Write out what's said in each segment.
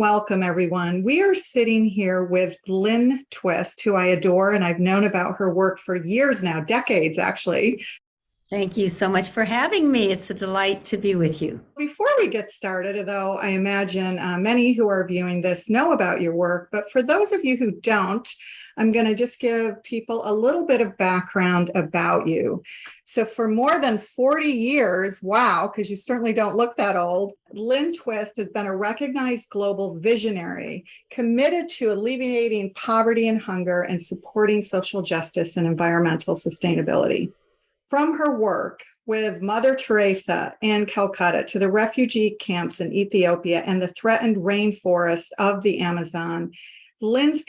welcome, everyone. We are sitting here with Lynne Twist, who I adore, and I've known about her work for years now, decades actually. Thank you so much for having me. It's a delight to be with you. Before we get started, though, I imagine many who are viewing this know about your work, but for those of you who don't, I'm going to just give people a little bit of background about you. So for more than 40 years, wow, because you certainly don't look that old, Lynne Twist has been a recognized global visionary committed to alleviating poverty and hunger and supporting social justice and environmental sustainability. From her work with Mother Teresa in Calcutta to the refugee camps in Ethiopia and the threatened rainforests of the Amazon, Lynne's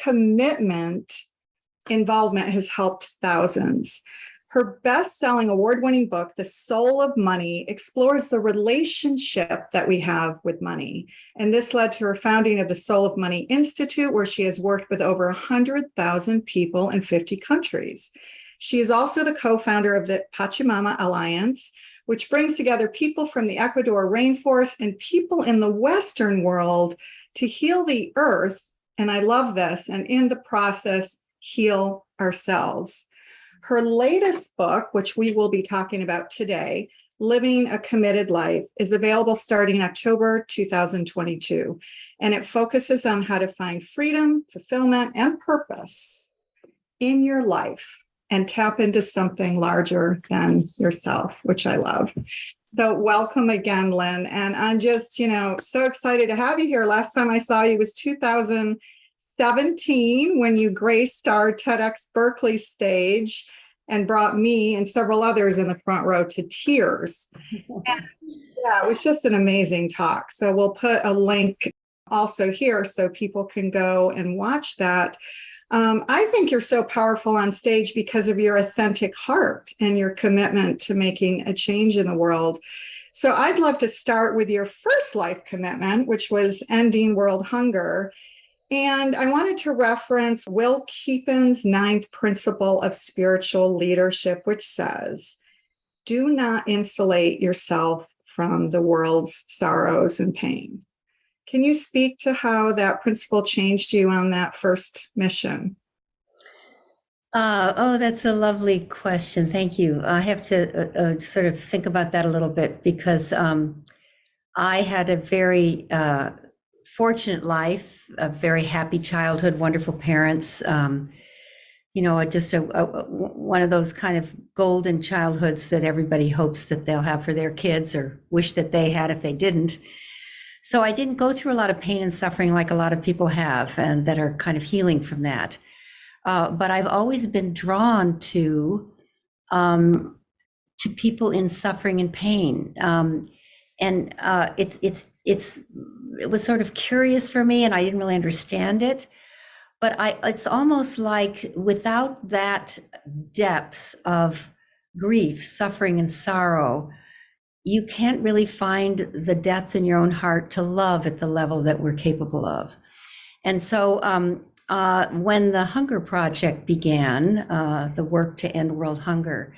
involvement has helped thousands. Her best-selling award-winning book, The Soul of Money, explores the relationship that we have with money. And this led to her founding of the Soul of Money Institute, where she has worked with over 100,000 people in 50 countries. She is also the co-founder of the Pachamama Alliance, which brings together people from the Ecuador rainforest and people in the Western world to heal the earth. And I love this. And in the process, heal ourselves. Her latest book, which we will be talking about today, Living a Committed Life, is available starting October 2022. And it focuses on how to find freedom, fulfillment, and purpose in your life and tap into something larger than yourself, which I love. So welcome again, Lynne. And I'm just, so excited to have you here. Last time I saw you was 2017 when you graced our TEDx Berkeley stage and brought me and several others in the front row to tears. And yeah, it was just an amazing talk. So we'll put a link also here so people can go and watch that. I think you're so powerful on stage because of your authentic heart and your commitment to making a change in the world. So I'd love to start with your first life commitment, which was ending world hunger. And I wanted to reference Will Keepin's 9th principle of spiritual leadership, which says, do not insulate yourself from the world's sorrows and pain. Can you speak to how that principle changed you on that first mission? That's a lovely question. Thank you. I have to sort of think about that a little bit because I had a very fortunate life, a very happy childhood, wonderful parents. Just one of those kind of golden childhoods that everybody hopes that they'll have for their kids or wish that they had if they didn't. So I didn't go through a lot of pain and suffering like a lot of people have and that are kind of healing from that. But I've always been drawn to people in suffering and pain. It was sort of curious for me and I didn't really understand it. But it's almost like without that depth of grief, suffering, and sorrow, you can't really find the depth in your own heart to love at the level that we're capable of. And so when the Hunger Project began, the work to end world hunger,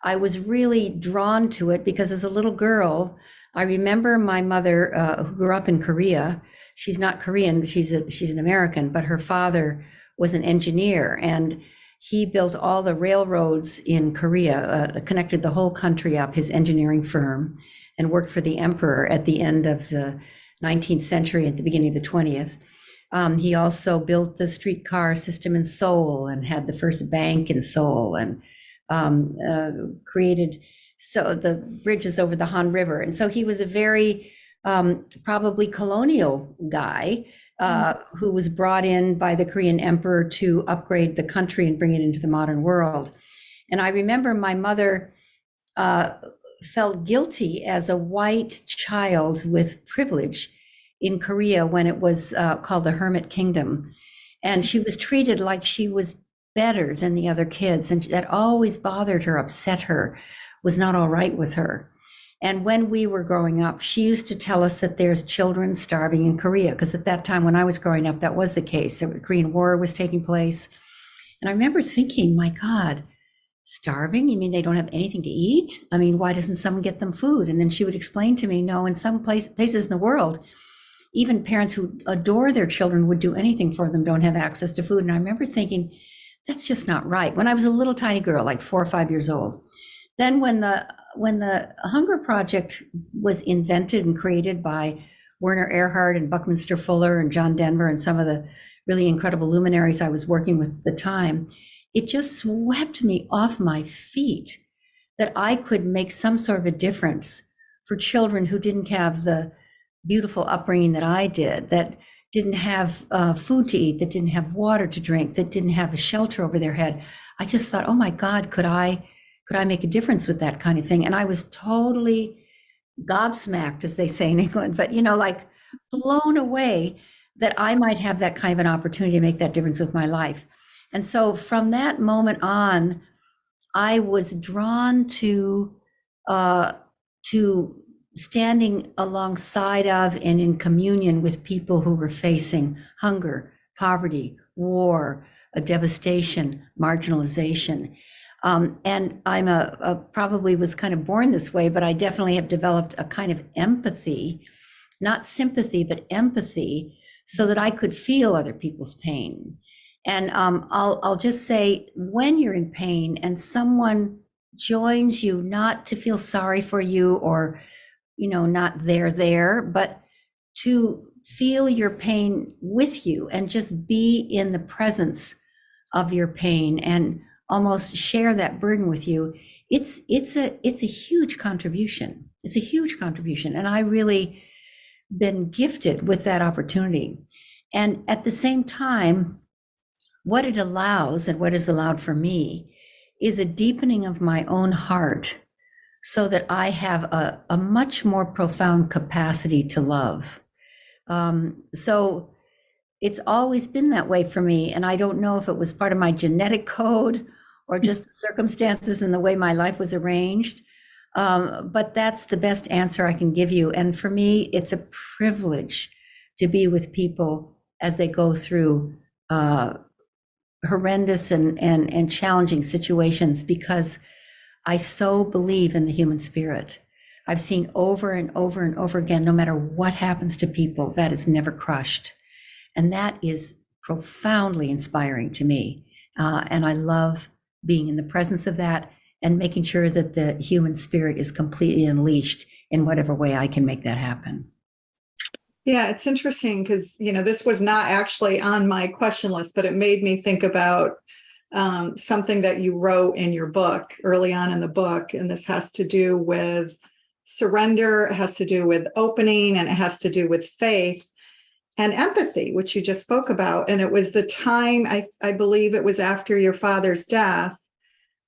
I was really drawn to it because as a little girl, I remember my mother who grew up in Korea. She's not Korean, she's an American, but her father was an engineer and he built all the railroads in Korea, connected the whole country up, his engineering firm, and worked for the emperor at the end of the 19th century, at the beginning of the 20th. He also built the streetcar system in Seoul and had the first bank in Seoul and created the bridges over the Han River. And so he was a very probably colonial guy who was brought in by the Korean emperor to upgrade the country and bring it into the modern world. And I remember my mother felt guilty as a white child with privilege in Korea when it was called the Hermit Kingdom. And she was treated like she was better than the other kids. And that always bothered her, upset her, was not all right with her. And when we were growing up, she used to tell us that there's children starving in Korea, because at that time when I was growing up, that was the case. The Korean War was taking place. And I remember thinking, my God, starving? You mean they don't have anything to eat? I mean, why doesn't someone get them food? And then she would explain to me, no, in some places in the world, even parents who adore their children would do anything for them, don't have access to food. And I remember thinking, that's just not right. When I was a little tiny girl, like 4 or 5 years old. Then when the Hunger Project was invented and created by Werner Erhard and Buckminster Fuller and John Denver and some of the really incredible luminaries I was working with at the time, it just swept me off my feet that I could make some sort of a difference for children who didn't have the beautiful upbringing that I did, that didn't have food to eat, that didn't have water to drink, that didn't have a shelter over their head. I just thought, oh my God, could I make a difference with that kind of thing? And I was totally gobsmacked, as they say in England, but like blown away that I might have that kind of an opportunity to make that difference with my life. And so from that moment on, I was drawn to standing alongside of and in communion with people who were facing hunger, poverty, war, a devastation, marginalization. And I'm probably was kind of born this way, but I definitely have developed a kind of empathy, not sympathy, but empathy, so that I could feel other people's pain. And I'll just say, when you're in pain and someone joins you, not to feel sorry for you or, not there, but to feel your pain with you and just be in the presence of your pain and almost share that burden with you, it's a huge contribution. It's a huge contribution. And I really been gifted with that opportunity. And at the same time, what it allows and what is allowed for me is a deepening of my own heart so that I have a much more profound capacity to love. So it's always been that way for me. And I don't know if it was part of my genetic code or just the circumstances and the way my life was arranged. But that's the best answer I can give you. And for me, it's a privilege to be with people as they go through horrendous and challenging situations, because I so believe in the human spirit. I've seen over and over and over again, no matter what happens to people, that is never crushed. And that is profoundly inspiring to me. And I love being in the presence of that and making sure that the human spirit is completely unleashed in whatever way I can make that happen. Yeah, it's interesting because, this was not actually on my question list, but it made me think about something that you wrote in your book early on in the book. And this has to do with surrender, it has to do with opening, and it has to do with faith and empathy, which you just spoke about. And it was the time, I believe it was after your father's death,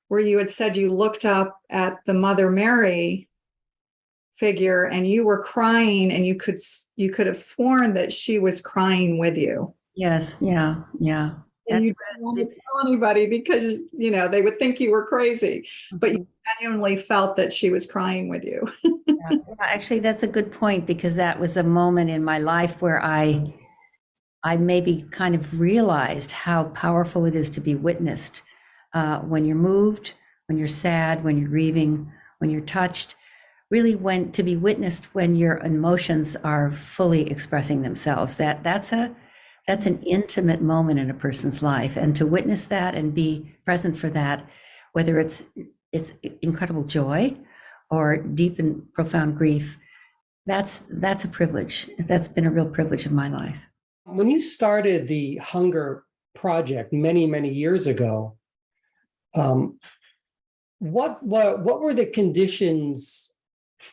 where you had said you looked up at the Mother Mary figure and you were crying, and you could have sworn that she was crying with you. Yes. Yeah. And you didn't want to tell anybody because, they would think you were crazy, but you genuinely felt that she was crying with you. Yeah, actually, that's a good point, because that was a moment in my life where I maybe kind of realized how powerful it is to be witnessed when you're moved, when you're sad, when you're grieving, when you're touched, really to be witnessed when your emotions are fully expressing themselves. That's an intimate moment in a person's life, and to witness that and be present for that, whether it's incredible joy or deep and profound grief, that's a privilege. That's been a real privilege of my life. When you started the Hunger Project many, many years ago, what were the conditions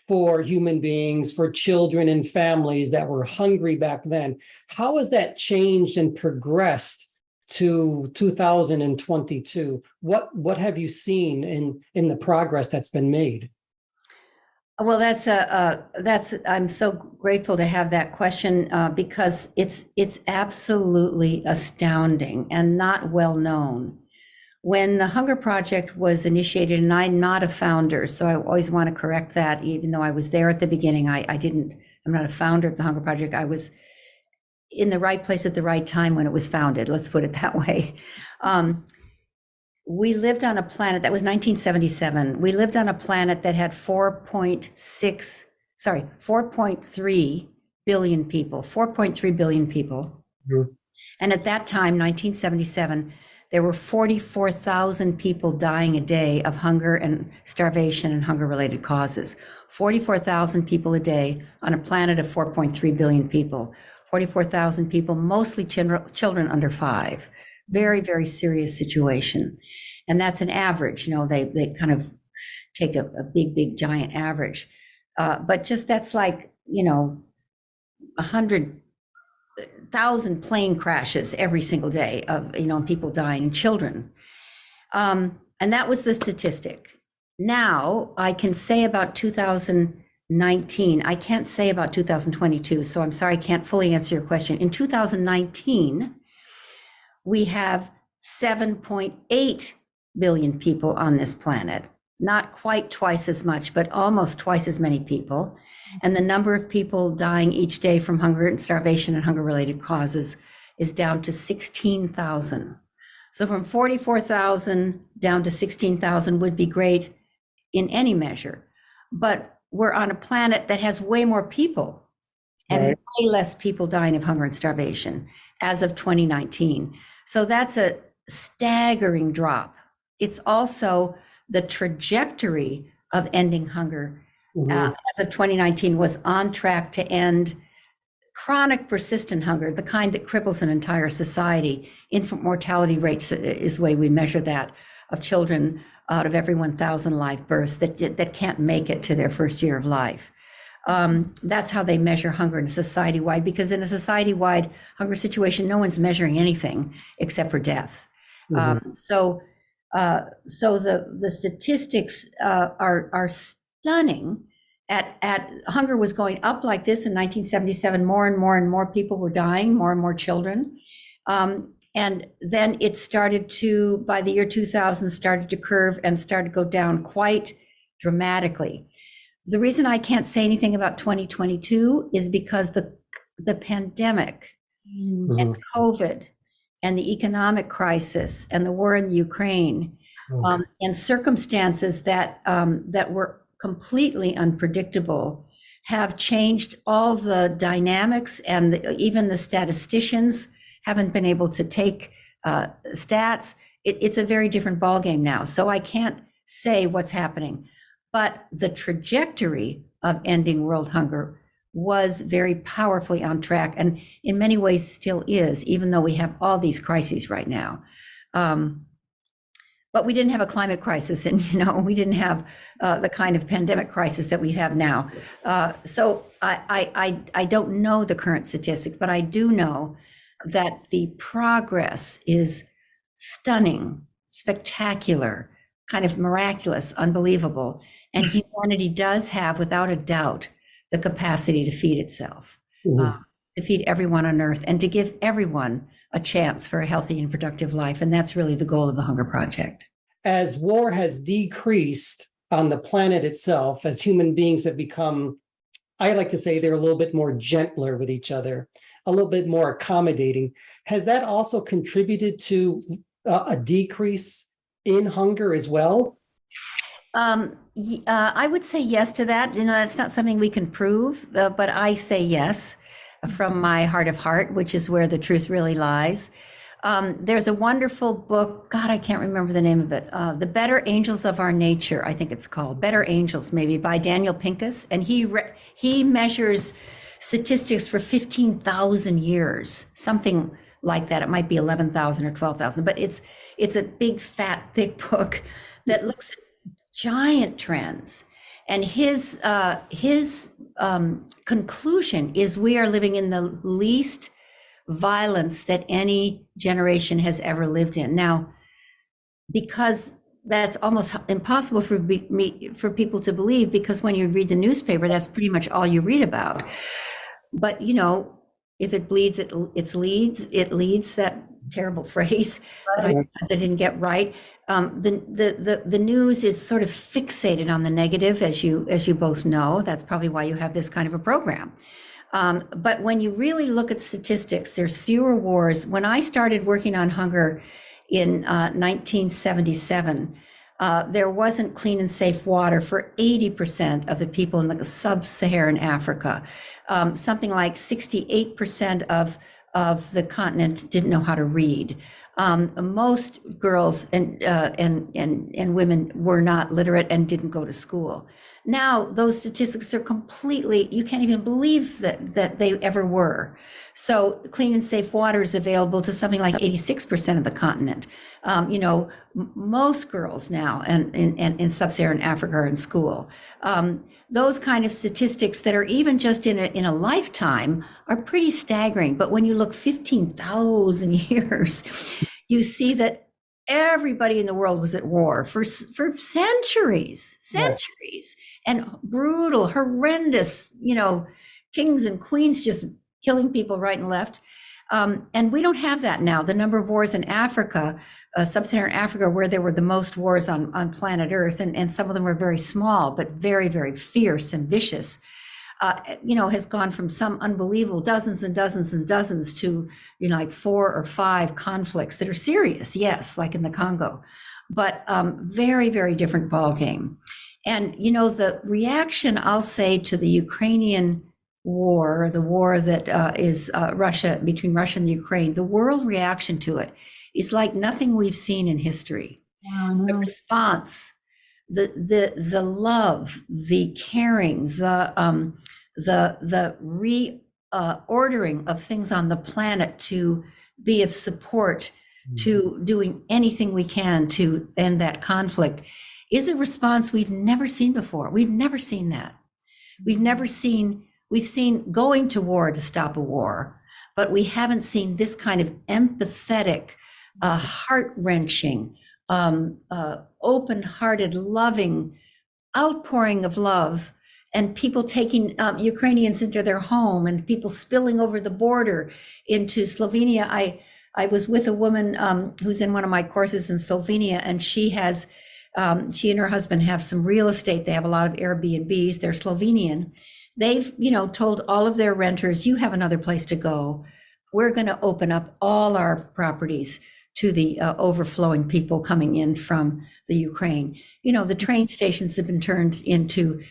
for human beings, for children and families that were hungry back then? How has that changed and progressed to 2022? What have you seen in the progress that's been made? Well, I'm so grateful to have that question because it's absolutely astounding and not well known. When the Hunger Project was initiated, and I'm not a founder, so I always want to correct that, even though I was there at the beginning, I'm not a founder of the Hunger Project. I was in the right place at the right time when it was founded. Let's put it that way. We lived on a planet, that was 1977. We lived on a planet that had 4.3 billion people, 4.3 billion people. Mhm. And at that time, 1977, there were 44,000 people dying a day of hunger and starvation and hunger-related causes. 44,000 people a day on a planet of 4.3 billion people. 44,000 people, mostly children under 5. Very, very serious situation. And that's an average. They kind of take a big, giant average. But just that's like, 100,000 plane crashes every single day of, people dying and children. And that was the statistic. Now I can say about 2019, I can't say about 2022. So I'm sorry, I can't fully answer your question. In 2019, we have 7.8 billion people on this planet. Not quite twice as much, but almost twice as many people. And the number of people dying each day from hunger and starvation and hunger-related causes is down to 16,000. So from 44,000 down to 16,000 would be great in any measure. But we're on a planet that has way more people and Right. way less people dying of hunger and starvation as of 2019. So that's a staggering drop. It's also the trajectory of ending hunger Mhm. as of 2019 was on track to end chronic persistent hunger, the kind that cripples an entire society. Infant mortality rates is the way we measure that, of children out of every 1,000 live births that can't make it to their first year of life. That's how they measure hunger in a society-wide, because in a society-wide hunger situation, no one's measuring anything except for death. Mhm. So the statistics are stunning. At hunger was going up like this in 1977. More and more people were dying, more and more children. And then it started to, by the year 2000, started to curve and started to go down quite dramatically. The reason I can't say anything about 2022 is because the pandemic and Mhm. COVID and the economic crisis and the war in Ukraine and circumstances that were completely unpredictable have changed all the dynamics, and even the statisticians haven't been able to take stats. It's a very different ballgame now. So I can't say what's happening, but the trajectory of ending world hunger was very powerfully on track, and in many ways still is, even though we have all these crises right now. But we didn't have a climate crisis, and we didn't have the kind of pandemic crisis that we have now. So I don't know the current statistic, but I do know that the progress is stunning, spectacular, kind of miraculous, unbelievable. And humanity does have, without a doubt, the capacity to feed itself, Mhm. to feed everyone on Earth, and to give everyone a chance for a healthy and productive life. And that's really the goal of the Hunger Project. As war has decreased on the planet itself, as human beings have become, I like to say they're a little bit more gentler with each other, a little bit more accommodating. Has that also contributed to a decrease in hunger as well? I would say yes to that. That's not something we can prove, but I say yes from my heart of heart, which is where the truth really lies. There's a wonderful book, God, I can't remember the name of it, The Better Angels of Our Nature, I think it's called, Better Angels, maybe, by Daniel Pincus. And he measures statistics for 15,000 years, something like that. It might be 11,000 or 12,000, but it's a big, fat, thick book that looks at giant trends. And his conclusion is we are living in the least violence that any generation has ever lived in. Now, because that's almost impossible for people to believe, because when you read the newspaper, that's pretty much all you read about. But if it bleeds, it leads, that terrible phrase that I didn't get right. The news is sort of fixated on the negative, as you both know. That's probably why you have this kind of a program. But when you really look at statistics, there's fewer wars. When I started working on hunger in 1977, there wasn't clean and safe water for 80% of the people in the sub-Saharan Africa. Something like 68% of the continent didn't know how to read. Most girls and women were not literate and didn't go to school. Now those statistics are completely, you can't even believe that they ever were. So clean and safe water is available to something like 86% of the continent. Most girls now and in sub-Saharan Africa are in school. Those kind of statistics that are even just in a lifetime are pretty staggering. But when you look 15,000 years, you see that everybody in the world was at war for centuries, and brutal, horrendous, kings and queens just killing people right and left. And we don't have that now. The number of wars in Africa, sub-Saharan Africa, where there were the most wars on planet Earth, and some of them were very small, but very, very fierce and vicious, has gone from some unbelievable dozens and dozens and dozens to, like 4 or 5 conflicts that are serious, yes, like in the Congo, but very, very different ball game. And, the reaction, I'll say, to the Ukrainian war, the war that is between Russia and the Ukraine, the world reaction to it is like nothing we've seen in history. Wow. The response, the love, the caring, the reordering of things on the planet to be of support, to doing anything we can to end that conflict, is a response we've never seen before. We've never seen that. We've seen going to war to stop a war, but we haven't seen this kind of empathetic, heart-wrenching, open-hearted, loving outpouring of love, and people taking Ukrainians into their home, and people spilling over the border into Slovenia. I was with a woman who's in one of my courses in Slovenia, and she and her husband have some real estate. They have a lot of Airbnbs. They're Slovenian. They've, told all of their renters, you have another place to go. We're going to open up all our properties to the overflowing people coming in from the Ukraine. The train stations have been turned into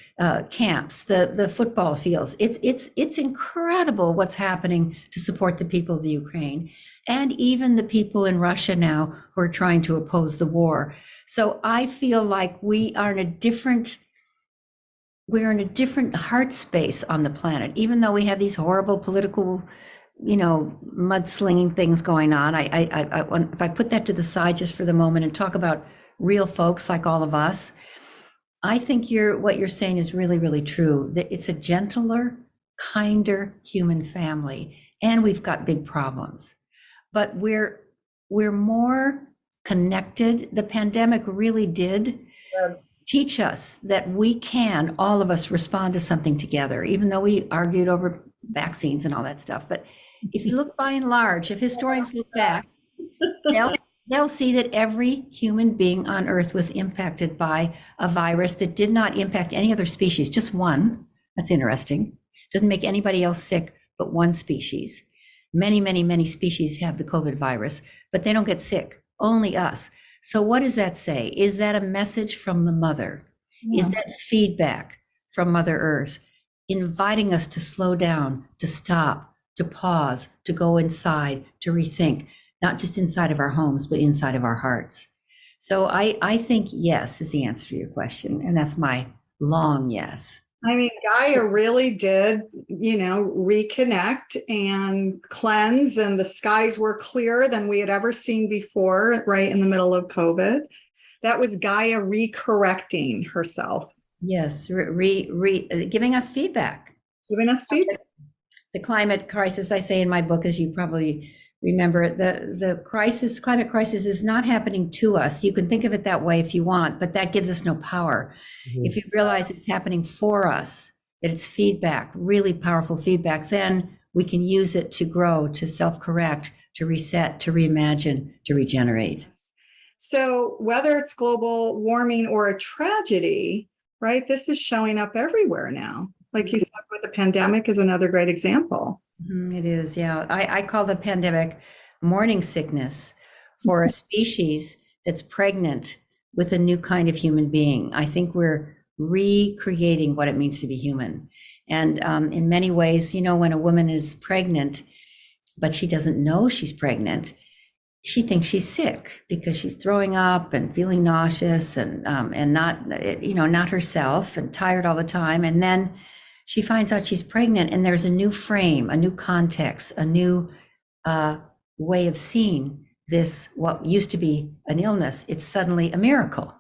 camps, the football fields. It's incredible what's happening to support the people of the Ukraine, and even the people in Russia now who are trying to oppose the war. So I feel like we are in a different heart space on the planet, even though we have these horrible political, mudslinging things going on. If I put that to the side just for the moment and talk about real folks like all of us, I think what you're saying is really, really true. That it's a gentler, kinder human family, and we've got big problems, but we're more connected. The pandemic really did teach us that we can, all of us, respond to something together, even though we argued over vaccines and all that stuff. But if you look by and large, if historians look back, they'll see that every human being on Earth was impacted by a virus that did not impact any other species, just one. That's interesting. Doesn't make anybody else sick but one species. Many, many, many species have the COVID virus, but they don't get sick, only us. So what does that say? Is that a message from the mother? Yeah. Is that feedback from Mother Earth, inviting us to slow down, to stop, to pause, to go inside, to rethink, not just inside of our homes, but inside of our hearts? So I think yes is the answer to your question. And that's my long yes. I mean, Gaia really did, reconnect and cleanse, and the skies were clearer than we had ever seen before, right in the middle of COVID. That was Gaia recorrecting herself. Yes, giving us feedback. The climate crisis, I say in my book, as you probably remember, the climate crisis is not happening to us. You can think of it that way if you want, but that gives us no power. Mm-hmm. If you realize it's happening for us, that it's feedback, really powerful feedback, then we can use it to grow, to self-correct, to reset, to reimagine, to regenerate. So whether it's global warming or a tragedy, right, this is showing up everywhere now. Like you said, with the pandemic is another great example. It is, yeah. I call the pandemic morning sickness for a species that's pregnant with a new kind of human being. I think we're recreating what it means to be human. And in many ways, you know, when a woman is pregnant, but she doesn't know she's pregnant, she thinks she's sick because she's throwing up and feeling nauseous and not, you know, not herself and tired all the time. And then she finds out she's pregnant, and there's a new frame, a new context, a new way of seeing this, what used to be an illness. It's suddenly a miracle.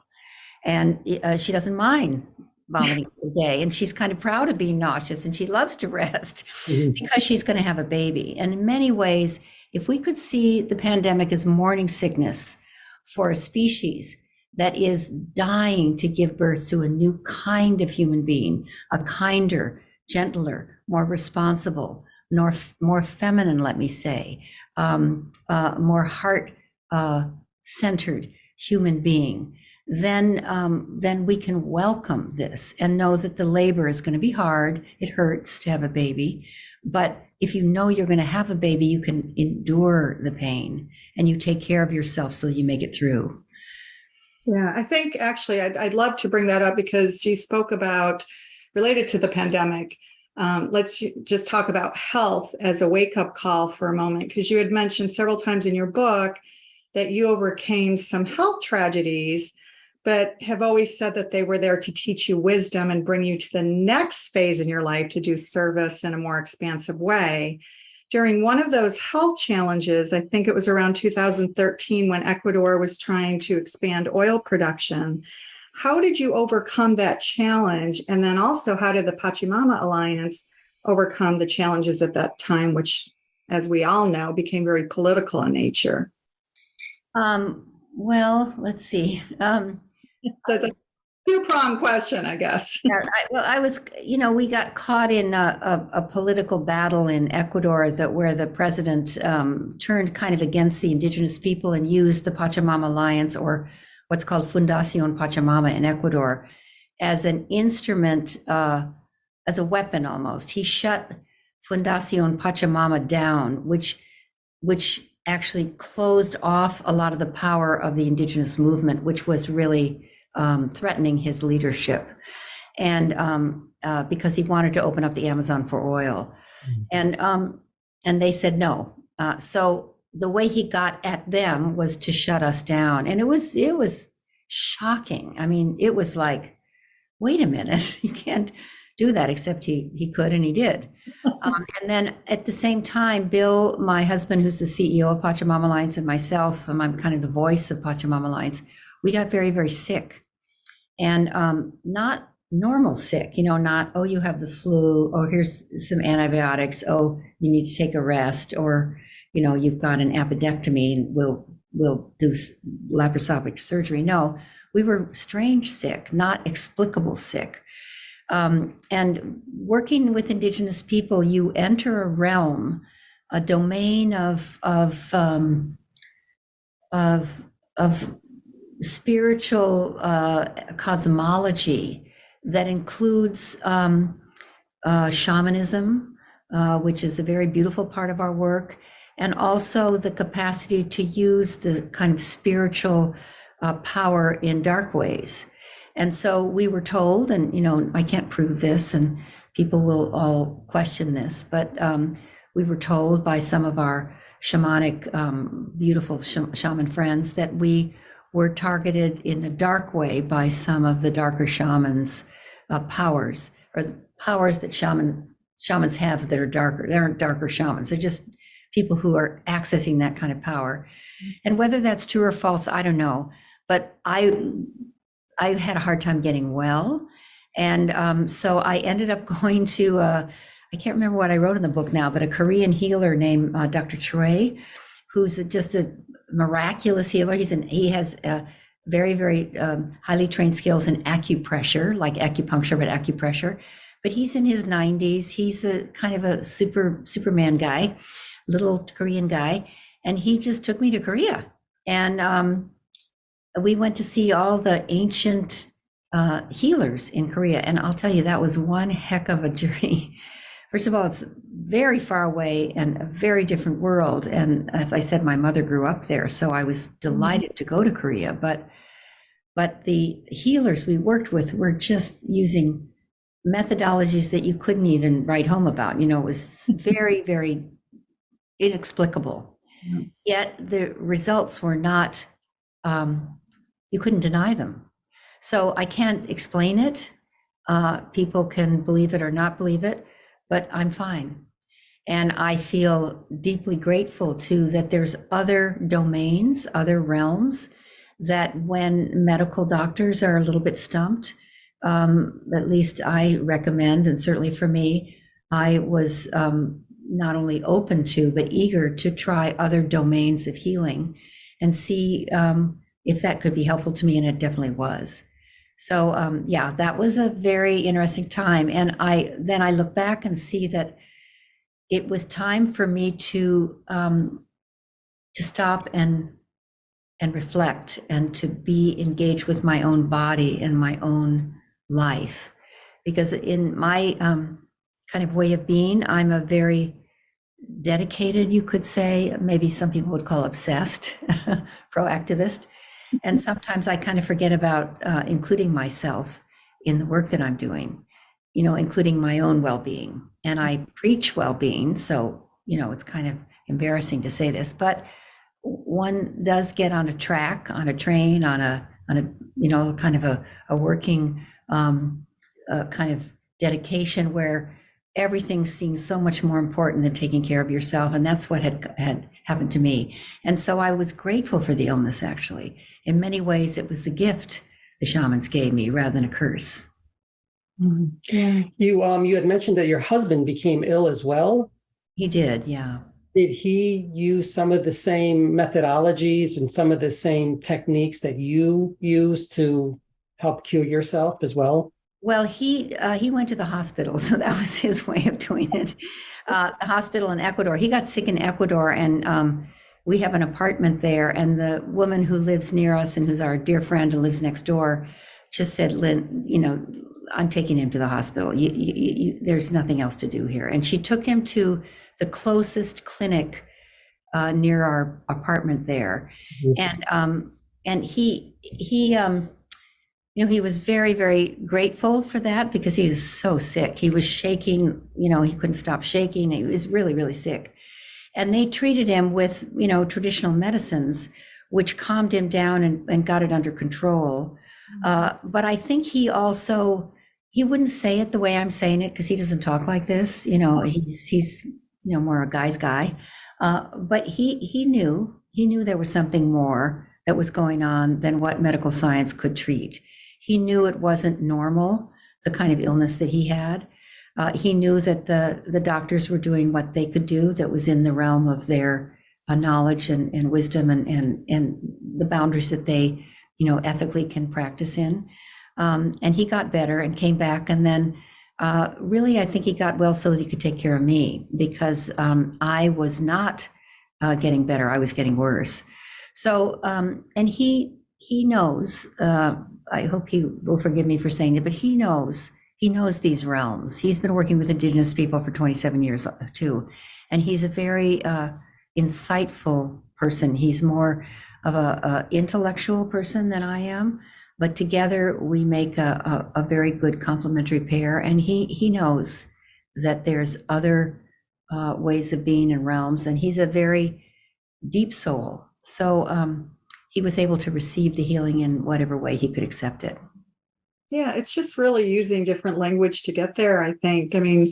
And she doesn't mind vomiting every day. And she's kind of proud of being nauseous, and she loves to rest because she's going to have a baby. And in many ways, if we could see the pandemic as morning sickness for a species that is dying to give birth to a new kind of human being, a kinder, gentler, more responsible, more feminine, let me say, more heart centered human being, then we can welcome this and know that the labor is going to be hard. It hurts to have a baby, but if you know you're going to have a baby, you can endure the pain and you take care of yourself so you make it through. Yeah, I think actually I'd love to bring that up because you spoke about, related to the pandemic, let's just talk about health as a wake-up call for a moment, because you had mentioned several times in your book that you overcame some health tragedies, but have always said that they were there to teach you wisdom and bring you to the next phase in your life to do service in a more expansive way. During one of those health challenges, I think it was around 2013 when Ecuador was trying to expand oil production. How did you overcome that challenge? And then also, how did the Pachamama Alliance overcome the challenges at that time, which, as we all know, became very political in nature? Well, let's see. So it's a two-pronged question, I guess. I was, you know, we got caught in a political battle in Ecuador where the president turned kind of against the indigenous people and used the Pachamama Alliance, or what's called Fundación Pachamama in Ecuador, as an instrument, as a weapon almost. He shut Fundación Pachamama down, which actually closed off a lot of the power of the indigenous movement, which was really threatening his leadership. And because he wanted to open up the Amazon for oil. And they said no. So the way he got at them was to shut us down. And it was shocking. I mean, it was like, wait a minute, you can't do that, except he could, and he did. And then at the same time, Bill, my husband, who's the CEO of Pachamama Alliance, and myself, I'm kind of the voice of Pachamama Alliance, we got very, very sick. And not normal sick, you know, not, oh, you have the flu, oh, here's some antibiotics, oh, you need to take a rest, or, you know, you've got an appendectomy and we'll do laparoscopic surgery. No, we were strange sick, not explicable sick. And working with indigenous people, you enter a realm, a domain of spiritual cosmology that includes shamanism, which is a very beautiful part of our work, and also the capacity to use the kind of spiritual power in dark ways. And so we were told, and you know, I can't prove this, and people will all question this, but we were told by some of our shamanic, beautiful shaman friends that we were targeted in a dark way by some of the darker shamans' powers, or the powers that shamans have that are darker. They aren't darker shamans. They're just people who are accessing that kind of power. And whether that's true or false, I don't know. But I had a hard time getting well. And so I ended up going to, I can't remember what I wrote in the book now, but a Korean healer named Dr. Choi, who's just a miraculous healer. He has very, very highly trained skills in acupressure, like acupuncture, but acupressure. But he's in his 90s. He's a kind of a Superman guy, little Korean guy. And he just took me to Korea. And we went to see all the ancient healers in Korea. And I'll tell you, that was one heck of a journey. First of all, it's very far away and a very different world. And as I said, my mother grew up there, so I was delighted to go to Korea. But but the healers we worked with were just using methodologies that you couldn't even write home about. It was very, very inexplicable. Yeah. Yet the results were not, you couldn't deny them. So I can't explain it. People can believe it or not believe it, but I'm fine. And I feel deeply grateful too that there's other domains, other realms that when medical doctors are a little bit stumped, at least I recommend, and certainly for me, I was not only open to, but eager to try other domains of healing and see if that could be helpful to me. And it definitely was. So yeah, that was a very interesting time. And I look back and see that it was time for me to stop and reflect and to be engaged with my own body and my own life. Because in my kind of way of being, I'm a very dedicated, you could say, maybe some people would call obsessed, proactivist. And sometimes I kind of forget about including myself in the work that I'm doing, including my own well-being. And I preach well-being, so, it's kind of embarrassing to say this, but one does get on a track, on a train, on a kind of a working kind of dedication where everything seems so much more important than taking care of yourself. And that's what had happened to me. And so I was grateful for the illness, actually. In many ways, it was the gift the shamans gave me rather than a curse. Yeah. You had mentioned that your husband became ill as well. He did, yeah. Did he use some of the same methodologies and some of the same techniques that you use to help cure yourself as well? Well, he went to the hospital, so that was his way of doing it. The hospital in Ecuador. He got sick in Ecuador, and we have an apartment there. And the woman who lives near us and who's our dear friend who lives next door just said, "Lynn, I'm taking him to the hospital. There's nothing else to do here." And she took him to the closest clinic near our apartment there, and he he was very, very grateful for that because he was so sick. He was shaking. He couldn't stop shaking. He was really, really sick, and they treated him with traditional medicines, which calmed him down and got it under control. But I think he wouldn't say it the way I'm saying it because he doesn't talk like this. He's more a guy's guy. But he knew there was something more that was going on than what medical science could treat. He knew it wasn't normal, the kind of illness that he had. He knew that the doctors were doing what they could do that was in the realm of their knowledge and wisdom and the boundaries that they ethically can practice in. And he got better and came back. And then really, I think he got well so that he could take care of me because I was not getting better. I was getting worse. So, and he knows, I hope he will forgive me for saying it, but he knows these realms. He's been working with Indigenous people for 27 years too. And he's a very insightful person. He's more of a intellectual person than I am, but together we make a very good complementary pair. And he knows that there's other ways of being in realms, and he's a very deep soul. So he was able to receive the healing in whatever way he could accept it. Yeah, it's just really using different language to get there, I think. I mean,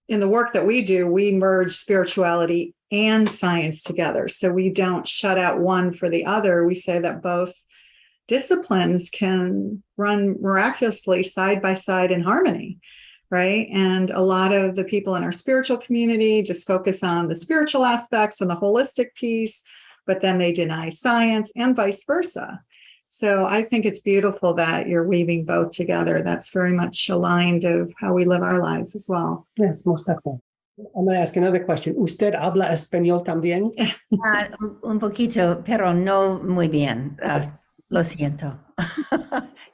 in the work that we do, we merge spirituality and science together. So we don't shut out one for the other. We say that both disciplines can run miraculously side by side in harmony, right? And a lot of the people in our spiritual community just focus on the spiritual aspects and the holistic piece, but then they deny science and vice versa. So I think it's beautiful that you're weaving both together. That's very much aligned of how we live our lives as well. Yes, most definitely. I'm going to ask another question. ¿Usted habla español también? Un poquito, pero no muy bien. Lo siento.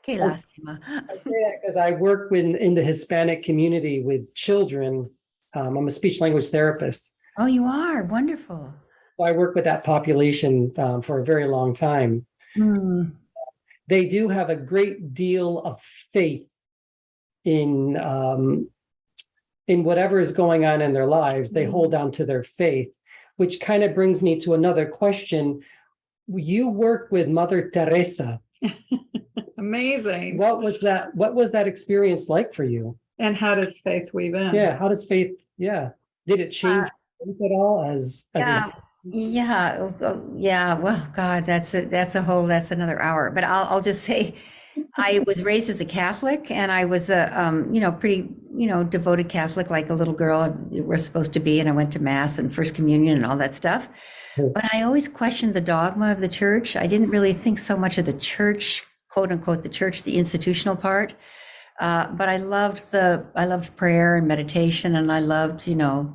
Qué lástima. I say that because I work in the Hispanic community with children. I'm a speech language therapist. Oh, you are? Wonderful. So I work with that population for a very long time. they do have a great deal of faith in whatever is going on in their lives. They hold on to their faith, which kind of brings me to another question. You work with Mother Teresa. Amazing. What was that experience like for you? And how does faith weave in? Yeah, how does faith, did it change faith at all as well, God, that's another hour, but I'll just say I was raised as a Catholic, and I was a pretty devoted Catholic, like a little girl was supposed to be, and I went to mass and first communion and all that stuff. But I always questioned the dogma of the church. I didn't really think so much of the church, quote unquote, the church, the institutional part. But I loved prayer and meditation, and I loved the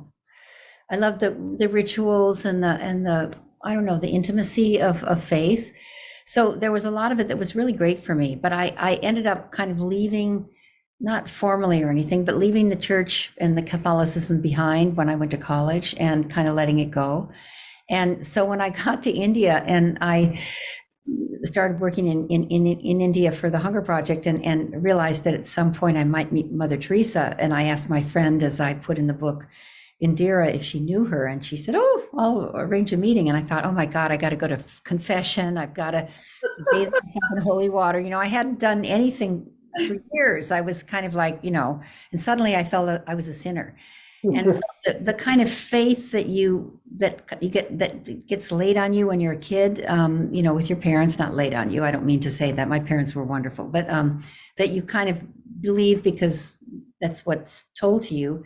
rituals and the I don't know, the intimacy of faith. So there was a lot of it that was really great for me. But I ended up kind of leaving, not formally or anything, but leaving the church and the Catholicism behind when I went to college and kind of letting it go. And so when I got to India and I started working in India for the Hunger Project and realized that at some point I might meet Mother Teresa. And I asked my friend, as I put in the book, Indira, if she knew her. And she said, oh, I'll arrange a meeting. And I thought, oh my God, I got to go to confession. I've got to bathe myself in holy water. I hadn't done anything for years. I was kind of like, and suddenly I felt I was a sinner. And so the kind of faith that you get, that gets laid on you when you're a kid, with your parents, not laid on you. I don't mean to say that my parents were wonderful, but that you kind of believe because that's what's told to you,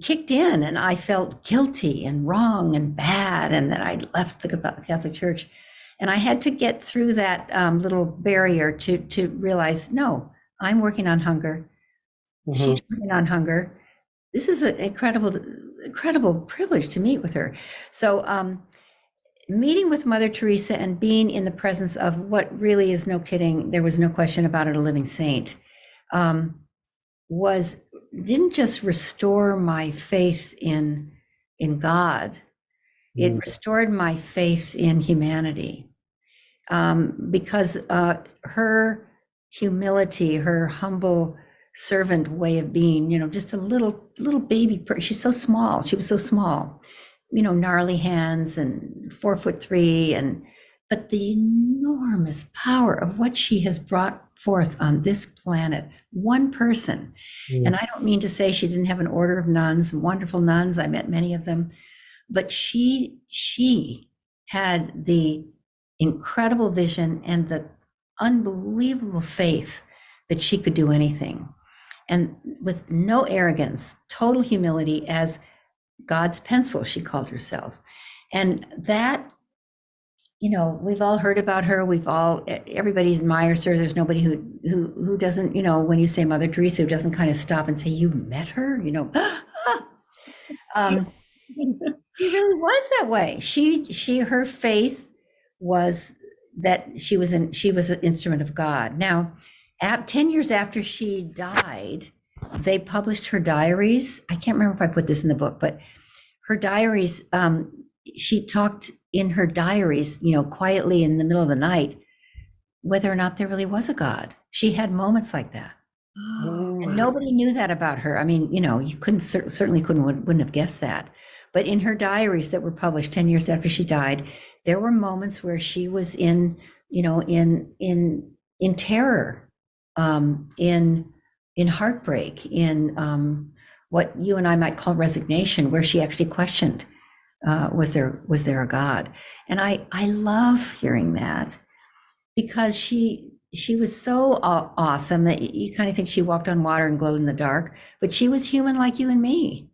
kicked in, and I felt guilty and wrong and bad, and that I'd left the Catholic Church. And I had to get through that little barrier to realize, no, I'm working on hunger. Mm-hmm. She's working on hunger. This is an incredible privilege to meet with her. So meeting with Mother Teresa and being in the presence of what really is, no kidding, there was no question about it, a living saint, didn't just restore my faith in God. It restored my faith in humanity, because her humility, her humble servant way of being, just a little baby. She's so small. She was so small, gnarly hands and 4'3", but the enormous power of what she has brought forth on this planet, one person. And I don't mean to say she didn't have an order of nuns, wonderful nuns. I met many of them, but she had the incredible vision and the unbelievable faith that she could do anything. And with no arrogance, total humility, as God's pencil, she called herself. And that, we've all heard about her. Everybody admires her. There's nobody who doesn't, when you say Mother Teresa, who doesn't kind of stop and say, you met her, She really was that way. Her faith was that she was an instrument of God. Now, 10 years after she died, they published her diaries. I can't remember if I put this in the book, but her diaries, she talked in her diaries, quietly in the middle of the night, whether or not there really was a God. She had moments like that. Oh. And nobody knew that about her. I mean, you wouldn't have guessed that. But in her diaries that were published 10 years after she died, there were moments where she was in terror, in heartbreak, in what you and I might call resignation, where she actually questioned, was there a God? And I love hearing that, because she was so awesome that you kind of think she walked on water and glowed in the dark, but she was human like you and me.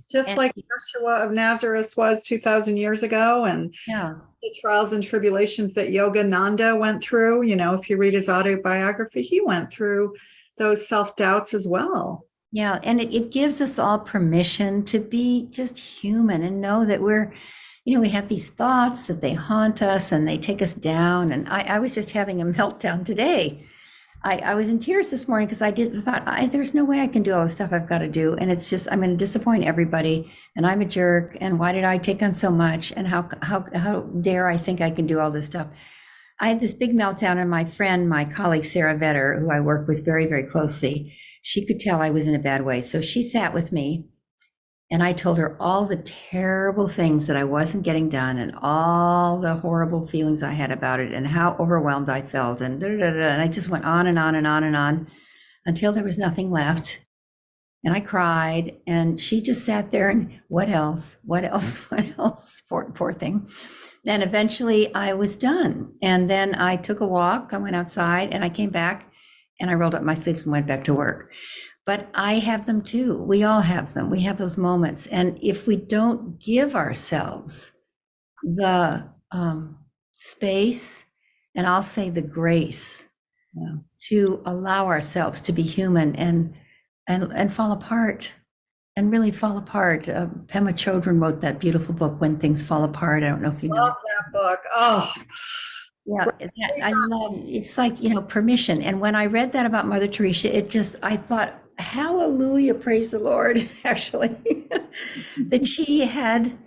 Just like Yeshua of Nazareth was 2,000 years ago, and the trials and tribulations that Yogananda went through. If you read his autobiography, he went through those self-doubts as well. Yeah, and it gives us all permission to be just human and know that we're, we have these thoughts that they haunt us and they take us down. And I was just having a meltdown today. I was in tears this morning because I thought there's no way I can do all the stuff I've got to do. And it's just, I'm going to disappoint everybody, and I'm a jerk. And why did I take on so much? And how dare I think I can do all this stuff? I had this big meltdown, and my friend, my colleague, Sarah Vetter, who I work with very, very closely, she could tell I was in a bad way. So she sat with me, and I told her all the terrible things that I wasn't getting done and all the horrible feelings I had about it and how overwhelmed I felt. And, and I just went on and on and on and on until there was nothing left. And I cried, and she just sat there and what else? What else? What else? Poor thing. And eventually I was done. And then I took a walk. I went outside and I came back and I rolled up my sleeves and went back to work. But I have them too. We all have them. We have those moments. And if we don't give ourselves the space, and I'll say the grace, to allow ourselves to be human and fall apart, and really fall apart. Pema Chodron wrote that beautiful book, When Things Fall Apart. I don't know if you know. Love that book. Oh, yeah, I love, it's like, permission. And when I read that about Mother Teresa, I thought, hallelujah, praise the Lord, actually, that she had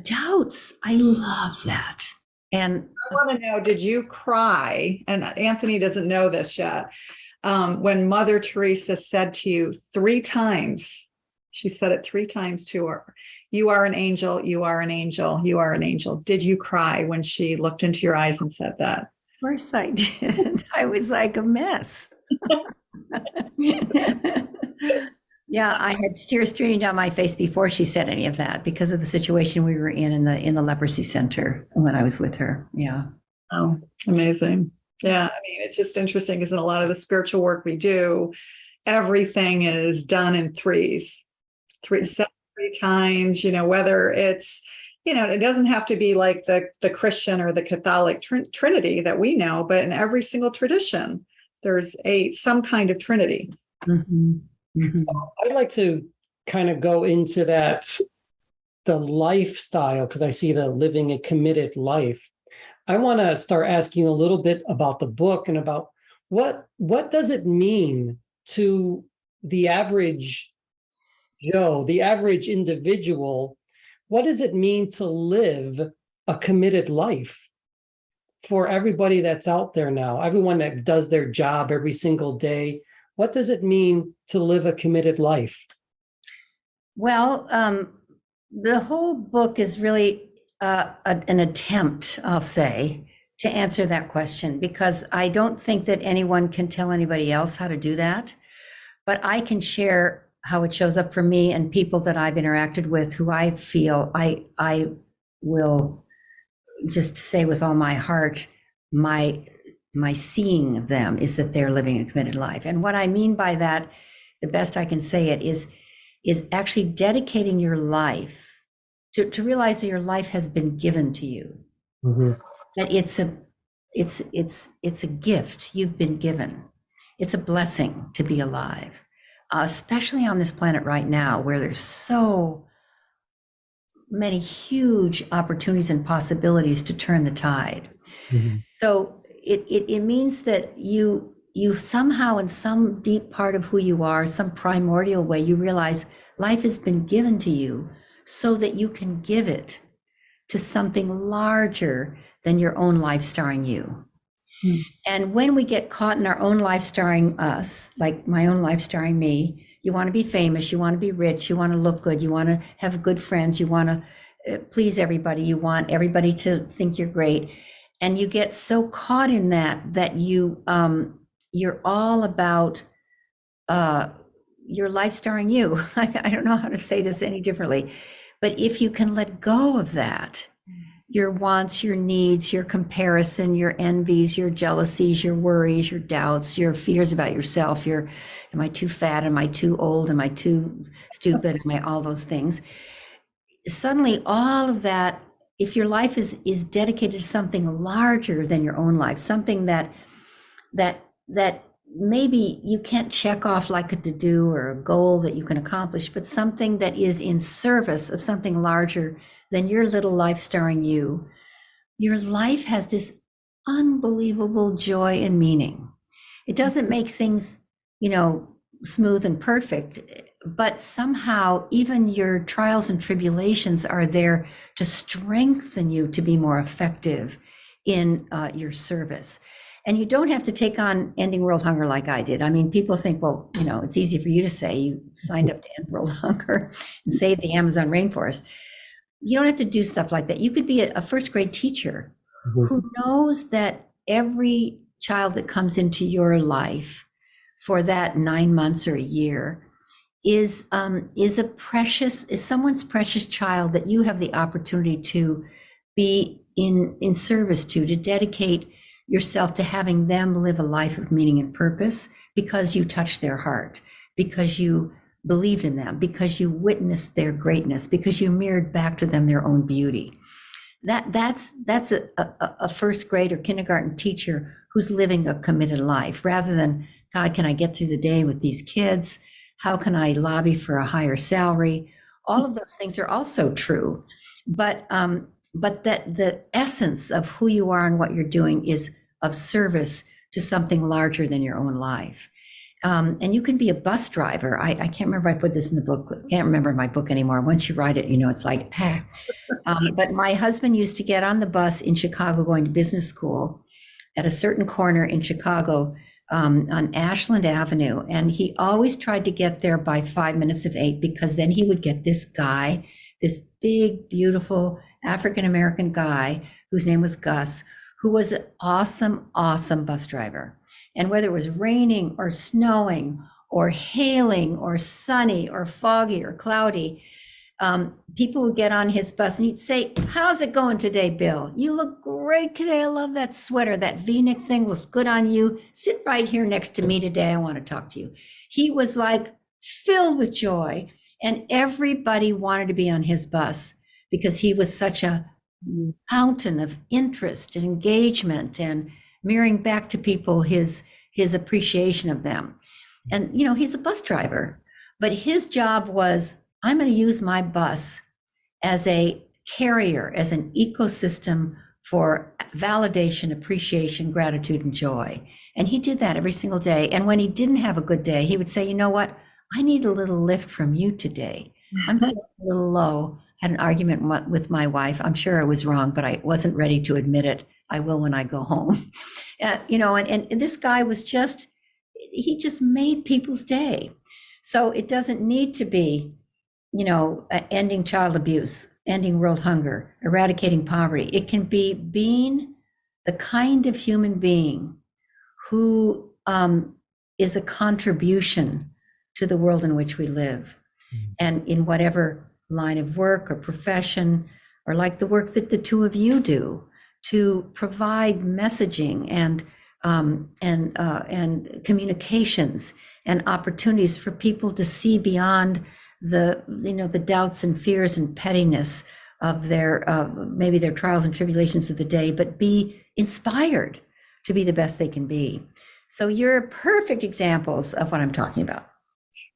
doubts. I love that. And I want to know, did you cry? And Anthony doesn't know this yet. When Mother Teresa said to you 3 times, she said it 3 times to her, you are an angel, you are an angel, you are an angel. Did you cry when she looked into your eyes and said that? Of course I did. I was like a mess. Yeah, I had tears streaming down my face before she said any of that because of the situation we were in the leprosy center when I was with her. Yeah. Oh, amazing. Yeah, I mean, it's just interesting because in a lot of the spiritual work we do, everything is done in threes, three times, whether it's, it doesn't have to be like the Christian or the Catholic Trinity that we know, but in every single tradition, there's some kind of Trinity. Mm-hmm. Mm-hmm. So I'd like to kind of go into the lifestyle, because I see the living a committed life. I want to start asking a little bit about the book and about what does it mean to the average Joe, the average individual. What does it mean to live a committed life for everybody that's out there now, everyone that does their job every single day? What does it mean to live a committed life? Well, the whole book is really an attempt, I'll say, to answer that question, because I don't think that anyone can tell anybody else how to do that. But I can share how it shows up for me and people that I've interacted with who I feel I will just say with all my heart, my seeing of them is that they're living a committed life. And what I mean by that, the best I can say it is actually dedicating your life to realize that your life has been given to you. Mm-hmm. That it's a gift you've been given. It's a blessing to be alive, especially on this planet right now, where there's so many huge opportunities and possibilities to turn the tide. Mm-hmm. So it means that you somehow, in some deep part of who you are, some primordial way, you realize life has been given to you so that you can give it to something larger than your own life starring you. Mm. And when we get caught in our own life starring us, like my own life starring me, you want to be famous, you want to be rich, you want to look good, you want to have good friends, you want to please everybody, you want everybody to think you're great. And you get so caught in that you're all about your life starring you. I don't know how to say this any differently, but if you can let go of that, your wants, your needs, your comparison, your envies, your jealousies, your worries, your doubts, your fears about yourself, am I too fat? Am I too old? Am I too stupid? Am I all those things? Suddenly all of that, if your life is dedicated to something larger than your own life, something that maybe you can't check off like a to-do or a goal that you can accomplish, but something that is in service of something larger than your little life starring you, your life has this unbelievable joy and meaning. It doesn't make things, smooth and perfect, but somehow even your trials and tribulations are there to strengthen you to be more effective in your service. And you don't have to take on ending world hunger like I did. I mean, people think, well, it's easy for you to say you signed up to end world hunger and save the Amazon rainforest. You don't have to do stuff like that. You could be a first grade teacher who knows that every child that comes into your life for that 9 months or a year is someone's precious child that you have the opportunity to be in service to dedicate yourself to having them live a life of meaning and purpose because you touched their heart, because you believed in them, because you witnessed their greatness, because you mirrored back to them their own beauty. That's a first grade or kindergarten teacher who's living a committed life rather than, God, can I get through the day with these kids? How can I lobby for a higher salary? All of those things are also true, but that the essence of who you are and what you're doing is of service to something larger than your own life. And you can be a bus driver. I can't remember if I put this in the book. Can't remember my book anymore. Once you write it, it's like, but my husband used to get on the bus in Chicago going to business school at a certain corner in Chicago on Ashland Avenue. And he always tried to get there by 5 minutes of 8, because then he would get this guy, this big, beautiful African-American guy whose name was Gus, who was an awesome, awesome bus driver. And whether it was raining or snowing or hailing or sunny or foggy or cloudy, people would get on his bus and he'd say, how's it going today, Bill? You look great today. I love that sweater. That V-neck thing looks good on you. Sit right here next to me today. I want to talk to you. He was like filled with joy, and everybody wanted to be on his bus because he was such a fountain of interest and engagement and mirroring back to people his appreciation of them. And, he's a bus driver, but his job was, I'm going to use my bus as a carrier, as an ecosystem for validation, appreciation, gratitude, and joy. And he did that every single day. And when he didn't have a good day, he would say, you know what? I need a little lift from you today. I'm feeling a little low. Had an argument with my wife. I'm sure I was wrong, but I wasn't ready to admit it. I will when I go home. And this guy was he just made people's day. So it doesn't need to be, ending child abuse, ending world hunger, eradicating poverty. It can be being the kind of human being who is a contribution to the world in which we live. And in whatever line of work or profession, or like the work that the two of you do, to provide messaging and communications and opportunities for people to see beyond the doubts and fears and pettiness of their maybe their trials and tribulations of the day, but be inspired to be the best they can be. So you're perfect examples of what I'm talking about.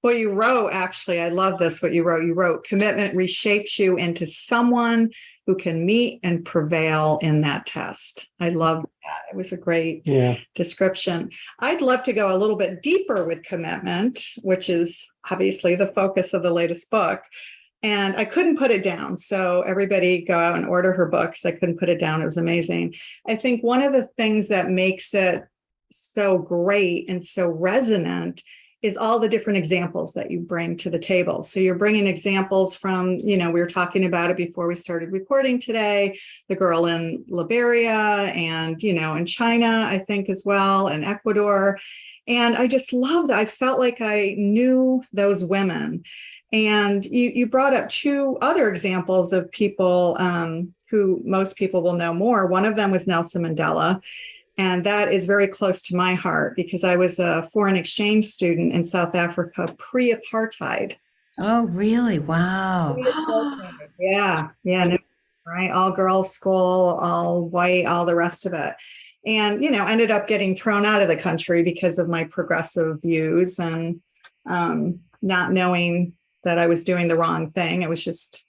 Well, you wrote, actually, I love this, what you wrote. You wrote, commitment reshapes you into someone who can meet and prevail in that test. I love that. It was a great description. I'd love to go a little bit deeper with commitment, which is obviously the focus of the latest book. And I couldn't put it down. So everybody go out and order her book because I couldn't put it down. It was amazing. I think one of the things that makes it so great and so resonant is all the different examples that you bring to the table. So you're bringing examples from, we were talking about it before we started recording today, the girl in Liberia and, in China, I think as well, and Ecuador. And I just loved it. I felt like I knew those women. And you brought up two other examples of people who most people will know more. One of them was Nelson Mandela. And that is very close to my heart because I was a foreign exchange student in South Africa pre-apartheid. Oh, really? Wow. Yeah. No, right. All girls school, all white, all the rest of it. And, ended up getting thrown out of the country because of my progressive views and not knowing that I was doing the wrong thing. It was just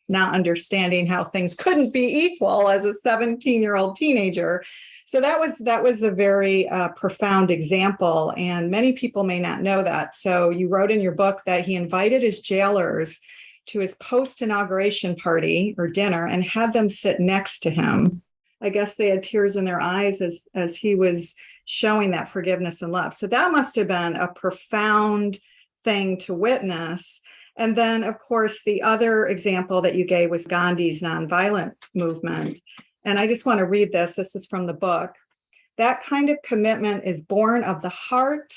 not understanding how things couldn't be equal as a 17-year-old teenager. So that was a very profound example, and many people may not know that. So you wrote in your book that he invited his jailers to his post-inauguration party or dinner and had them sit next to him I guess they had tears in their eyes as he was showing that forgiveness and love. So that must have been a profound thing to witness. And then, of course, the other example that you gave was Gandhi's nonviolent movement. And I just want to read this. This is from the book. That kind of commitment is born of the heart,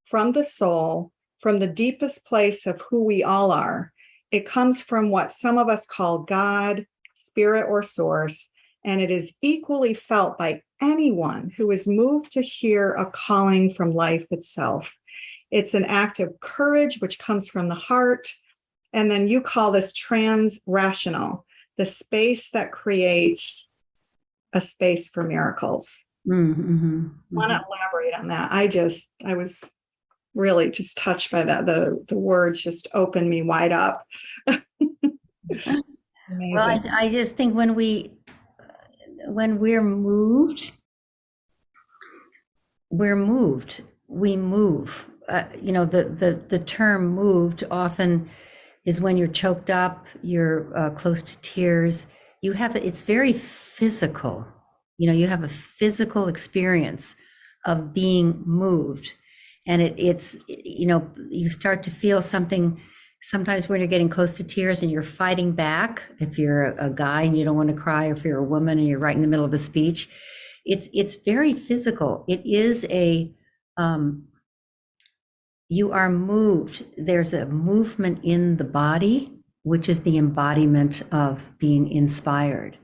from the soul, from the deepest place of who we all are. It comes from what some of us call God, spirit, or source, and it is equally felt by anyone who is moved to hear a calling from life itself. It's an act of courage which comes from the heart. And then you call this transrational, the space that creates a space for miracles. Mm-hmm. Want to elaborate on that? I was really just touched by that. The words just opened me wide up. Well, I just think when we're moved, we move. The term moved often is when you're choked up, you're close to tears. It's very physical. You have a physical experience of being moved. And it's you start to feel something sometimes when you're getting close to tears and you're fighting back. If you're a guy and you don't want to cry, or if you're a woman and you're right in the middle of a speech, it's very physical. It is you are moved. There's a movement in the body, which is the embodiment of being inspired.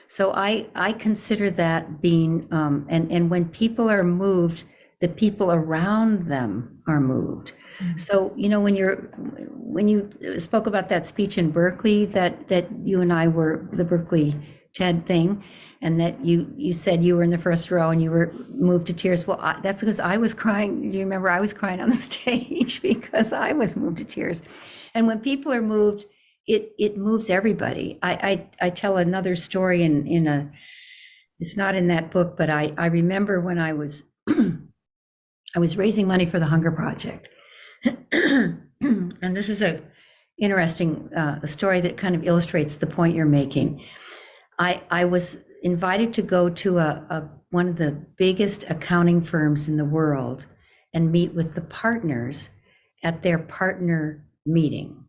So I consider that being, and when people are moved, the people around them are moved. Mm-hmm. So, when you spoke about that speech in Berkeley, that you and I were the Berkeley TED thing, and that you said you were in the first row and you were moved to tears. Well, that's because I was crying. Do you remember I was crying on the stage because I was moved to tears? And when people are moved, it moves everybody. I tell another story it's not in that book, but I remember when I was I was raising money for the Hunger Project. And this is a interesting story that kind of illustrates the point you're making. I was invited to go to one of the biggest accounting firms in the world and meet with the partners at their partner meeting.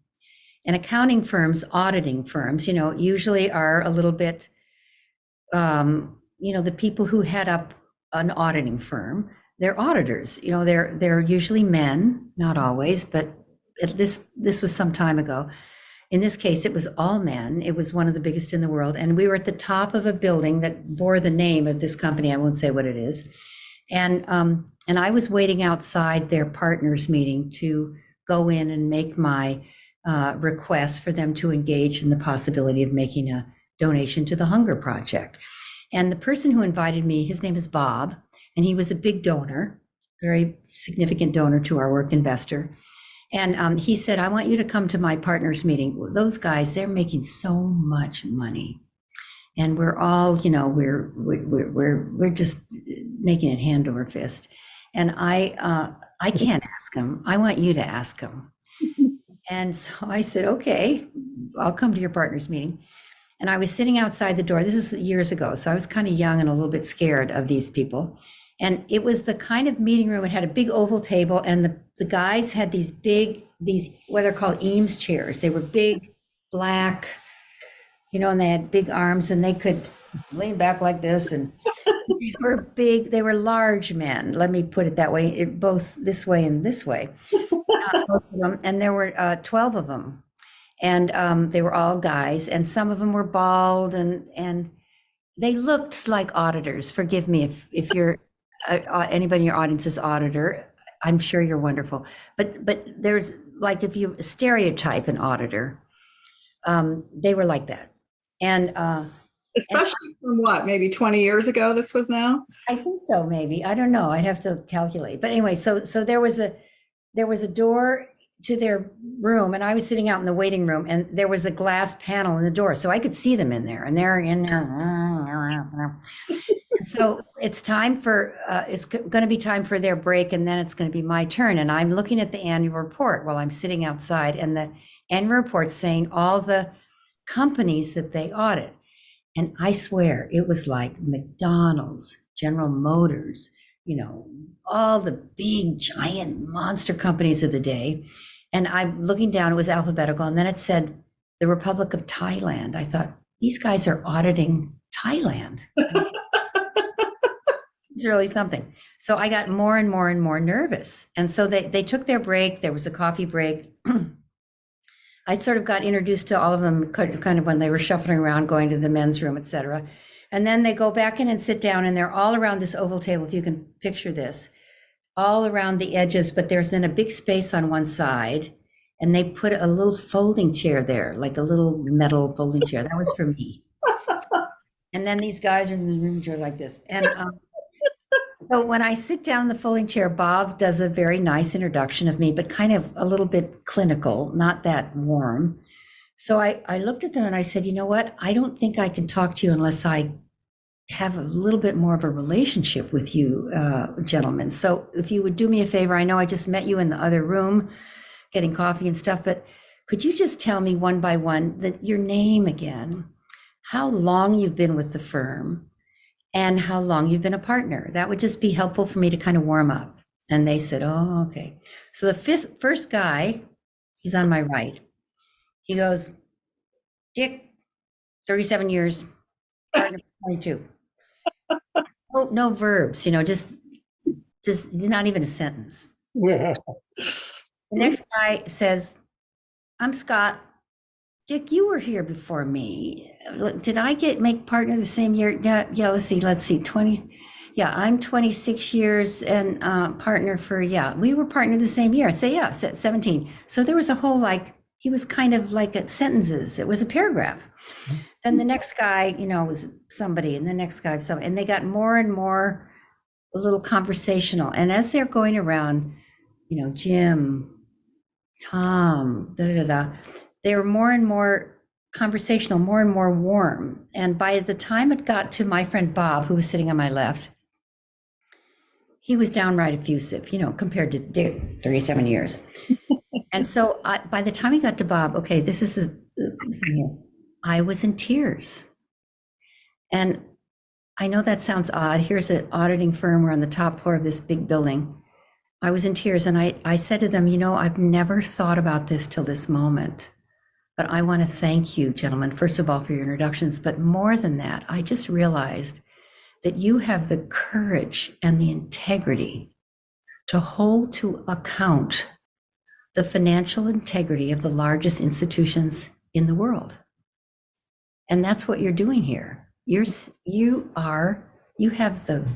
And accounting firms, auditing firms, usually are a little bit, the people who head up an auditing firm, they're auditors. They're usually men, not always, but this was some time ago. In this case, it was all men. It was one of the biggest in the world. And we were at the top of a building that bore the name of this company. I won't say what it is. And I was waiting outside their partners meeting to go in and make my request for them to engage in the possibility of making a donation to the Hunger Project. And the person who invited me, his name is Bob, and he was a big donor, very significant donor to our work, investor. And he said, I want you to come to my partners meeting. Those guys, they're making so much money. And we're all, we're just making it hand over fist. And I can't ask them. I want you to ask them. And so I said, okay, I'll come to your partners meeting. And I was sitting outside the door. This is years ago. So I was kind of young and a little bit scared of these people. And it was the kind of meeting room, it had a big oval table, and the guys had these what they're called Eames chairs. They were big, black, and they had big arms, and they could lean back like this, and they were big, they were large men, let me put it that way, both this way and this way. Both of them, and there were 12 of them. And they were all guys, and some of them were bald, and they looked like auditors. Forgive me if you're anybody in your audience is auditor. I'm sure you're wonderful. But there's, like, if you stereotype an auditor, they were like that. And especially from what, maybe 20 years ago this was now? I think so, maybe. I don't know. I'd have to calculate. But anyway, so there was a door to their room, and I was sitting out in the waiting room, and there was a glass panel in the door, so I could see them in there, and they're in there. And so it's time for, it's going to be time for their break, and then it's going to be my turn. And I'm looking at the annual report while I'm sitting outside, and the annual report's saying all the companies that they audit. And I swear it was like McDonald's, General Motors, all the big giant monster companies of the day. And I'm looking down, it was alphabetical. And then it said the Republic of Thailand. I thought, these guys are auditing Thailand. It's really something. So I got more and more and more nervous. And so they took their break. There was a coffee break. I sort of got introduced to all of them kind of when they were shuffling around, going to the men's room, et cetera. And then they go back in and sit down, and they're all around this oval table, if you can picture this, all around the edges, but there's then a big space on one side, and they put a little folding chair there, like a little metal folding chair. That was for me. And then these guys are in the room chair like this. And so when I sit down in the folding chair, Bob does a very nice introduction of me, but kind of a little bit clinical, not that warm. So I looked at them and I said, you know what? I don't think I can talk to you unless I have a little bit more of a relationship with you, gentlemen. So if you would do me a favor, I know I just met you in the other room getting coffee and stuff, but could you just tell me one by one your name again, how long you've been with the firm, and how long you've been a partner? That would just be helpful for me to kind of warm up. And they said, oh, okay. So the first guy, he's on my right. He goes, Dick, 37 years, partner 22. Oh, no verbs, just not even a sentence. Yeah. The next guy says, I'm Scott. Dick, you were here before me. Did I make partner the same year? Yeah, let's see, 20. Yeah, I'm 26 years and partner for, we were partner the same year. I say, 17. So there was a whole, he was kind of like at sentences. It was a paragraph. Then the next guy, was somebody, and the next guy was somebody, and they got more and more a little conversational. And as they're going around, Jim, Tom, they were more and more conversational, more and more warm. And by the time it got to my friend Bob, who was sitting on my left, he was downright effusive, compared to Dick, 37 years. And so by the time he got to Bob, okay, this is the thing here. I was in tears. And I know that sounds odd. Here's an auditing firm. We're on the top floor of this big building. I was in tears. And I said to them, I've never thought about this till this moment. But I want to thank you, gentlemen, first of all, for your introductions. But more than that, I just realized that you have the courage and the integrity to hold to account the financial integrity of the largest institutions in the world. And that's what you're doing here. You have the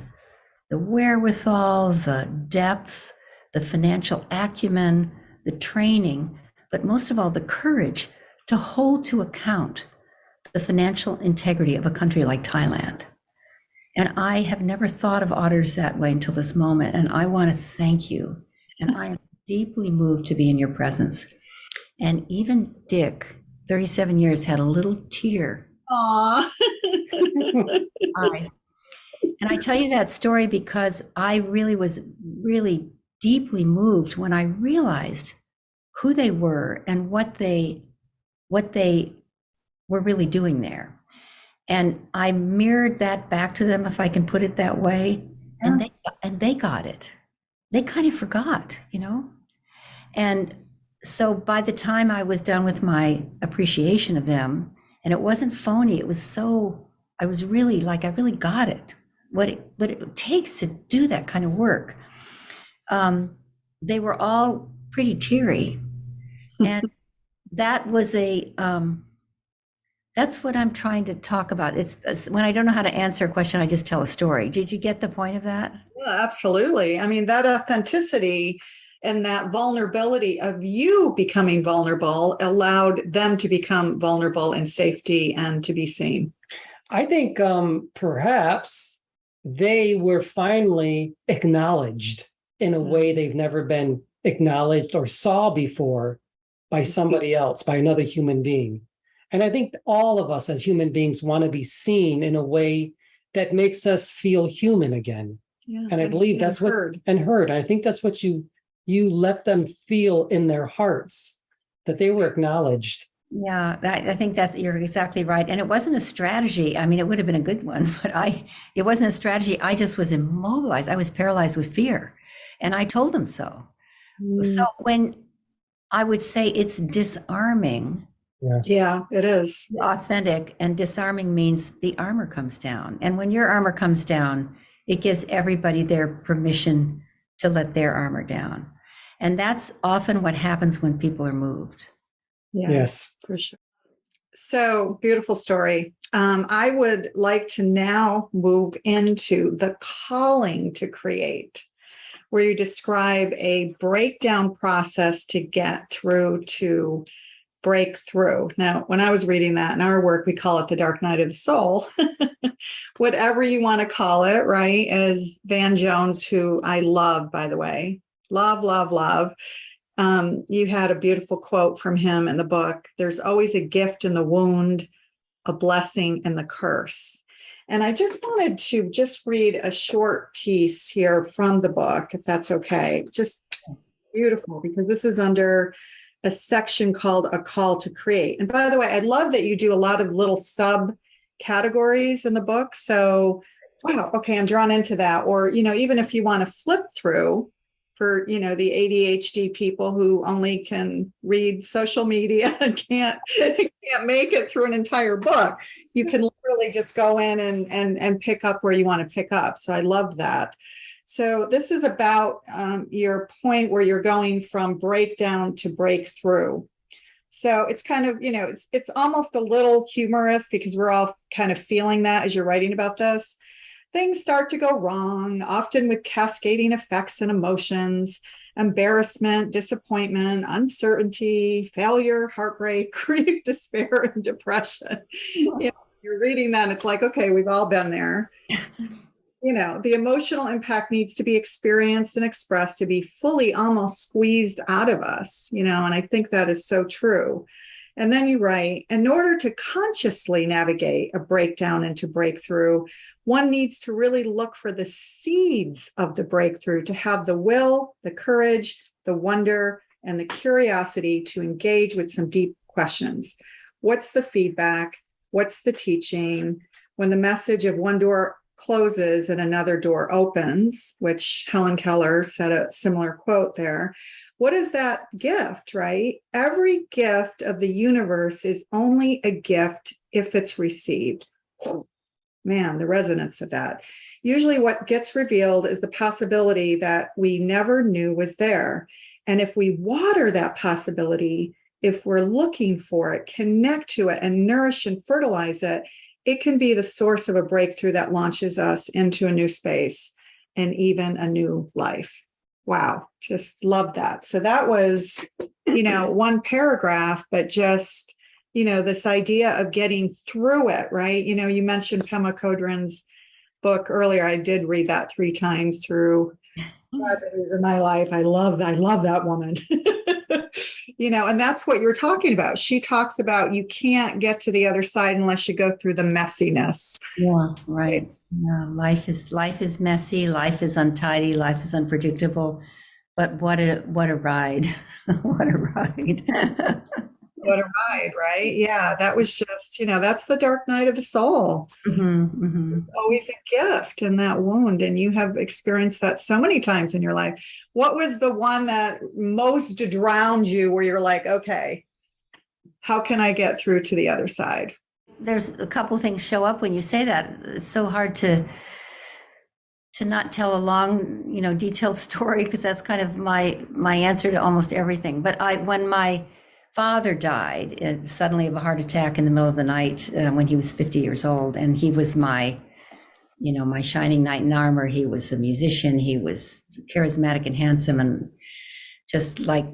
wherewithal, the depth, the financial acumen, the training, but most of all, the courage to hold to account the financial integrity of a country like Thailand. And I have never thought of auditors that way until this moment. And I want to thank you. And I am deeply moved to be in your presence. And even Dick, 37 years, had a little tear. Aww. And I tell you that story because I really was deeply moved when I realized who they were and what they were really doing there. And I mirrored that back to them, if I can put it that way. Yeah. And they got it. They kind of forgot, And so by the time I was done with my appreciation of them, and it wasn't phony, I was really I really got it. What it takes to do that kind of work. They were all pretty teary. And that was that's what I'm trying to talk about. It's when I don't know how to answer a question, I just tell a story. Did you get the point of that? Yeah, absolutely. I mean, that authenticity and that vulnerability of you becoming vulnerable allowed them to become vulnerable in safety and to be seen. I think perhaps they were finally acknowledged in a way they've never been acknowledged or saw before by somebody else, by another human being. And I think all of us as human beings want to be seen in a way that makes us feel human again. Yeah, and I believe that's heard. And I think that's what you let them feel in their hearts, that they were acknowledged. Yeah, I think you're exactly right. And it wasn't a strategy. I mean, it would have been a good one, but it wasn't a strategy. I just was immobilized. I was paralyzed with fear. And I told them so. So Mm, when I would say it's disarming, Yeah. yeah, it is. authentic, and disarming means the armor comes down. And when your armor comes down, it gives everybody their permission to let their armor down. And that's often what happens when people are moved. Yeah, Yes. for sure. So beautiful story. I would like to now move into the calling to create, where you describe a breakdown process to get through to breakthrough. Now, when I was reading that in our work, we call it the dark night of the soul, whatever you want to call it, right? As Van Jones, who I love, by the way, love, love, love. You had a beautiful quote from him in the book. There's always a gift in the wound, a blessing in the curse. And I just wanted to just read a short piece here from the book, if that's okay. Just beautiful, because this is under a section called A Call to Create. And by the way, I love that you do a lot of little subcategories in the book. So, wow, okay, I'm drawn into that. Or, even if you want to flip through for, the ADHD people who only can read social media and can't make it through an entire book, you can literally just go in and pick up where you want to pick up. So I love that. So this is about your point where you're going from breakdown to breakthrough. So it's kind of, it's almost a little humorous because we're all kind of feeling that as you're writing about this. Things start to go wrong, often with cascading effects and emotions, embarrassment, disappointment, uncertainty, failure, heartbreak, grief, despair, and depression. You're reading that and it's like, okay, we've all been there. The emotional impact needs to be experienced and expressed to be fully almost squeezed out of us, and I think that is so true. And then you write, in order to consciously navigate a breakdown into breakthrough, one needs to really look for the seeds of the breakthrough, to have the will, the courage, the wonder, and the curiosity to engage with some deep questions. What's the feedback? What's the teaching? When the message of one door closes and another door opens, which Helen Keller said a similar quote there. What is that gift, right? Every gift of the universe is only a gift if it's received. Man, the resonance of that. Usually what gets revealed is the possibility that we never knew was there. And if we water that possibility, if we're looking for it, connect to it, and nourish and fertilize it, it can be the source of a breakthrough that launches us into a new space and even a new life. Wow, just love that. So that was, one paragraph, but just, this idea of getting through it, right? You mentioned Pema Chodron's book earlier. I did read that 3 times through tragedies in my life. I love that woman. And that's what you're talking about. She talks about you can't get to the other side unless you go through the messiness. Yeah, right. Yeah, life is messy, life is untidy, life is unpredictable. But what a ride. What a ride. What a ride, right? Yeah, that was just, that's the dark night of the soul. Always a gift in that wound. And you have experienced that so many times in your life. What was the one that most drowned you where you're like, okay, how can I get through to the other side? There's a couple things show up when you say that. It's so hard to not tell a long, detailed story, because that's kind of my answer to almost everything. But when my father died suddenly of a heart attack in the middle of the night when he was 50 years old, and he was my shining knight in armor. He was a musician. He was charismatic and handsome, and just like,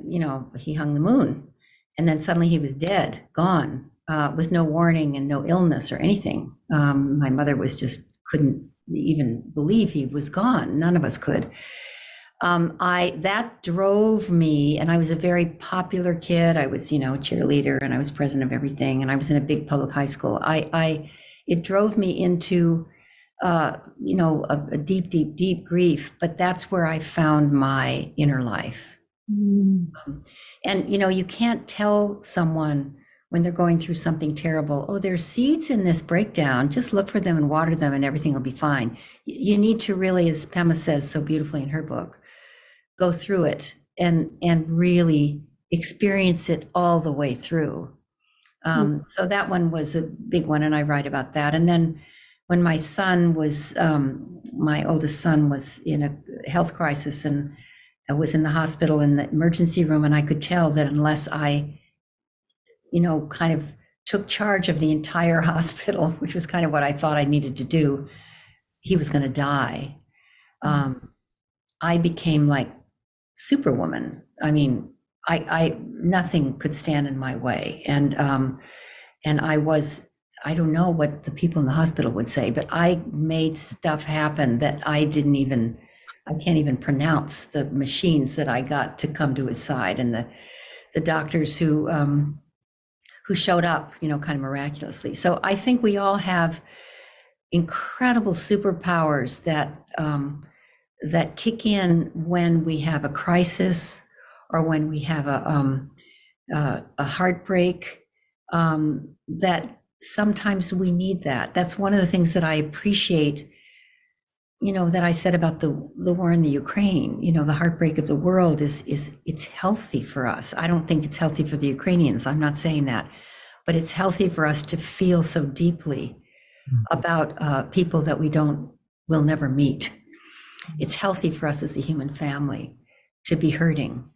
he hung the moon. And then suddenly he was dead, gone, with no warning and no illness or anything. My mother couldn't even believe he was gone. None of us could. That drove me, and I was a very popular kid. I was, cheerleader, and I was president of everything, and I was in a big public high school. It drove me into, a deep, deep, deep grief, but that's where I found my inner life. And, you can't tell someone when they're going through something terrible. Oh, there's seeds in this breakdown. Just look for them and water them and everything will be fine. You need to really, as Pema says so beautifully in her book, go through it and really experience it all the way through. So that one was a big one, and I write about that. And then when my son was, my oldest son was in a health crisis and I was in the hospital in the emergency room, and I could tell that unless I, kind of took charge of the entire hospital, which was kind of what I thought I needed to do, he was going to die. I became like superwoman. I mean, I nothing could stand in my way. And I don't know what the people in the hospital would say, but I made stuff happen that I can't even pronounce, the machines that I got to come to his side, and the doctors who showed up, kind of miraculously. So I think we all have incredible superpowers that kick in when we have a crisis or when we have a heartbreak, that sometimes we need that. That's one of the things that I appreciate, that I said about the war in the Ukraine. The heartbreak of the world is it's healthy for us. I don't think it's healthy for the Ukrainians. I'm not saying that, but it's healthy for us to feel so deeply about people that we'll never meet. It's healthy for us as a human family to be hurting.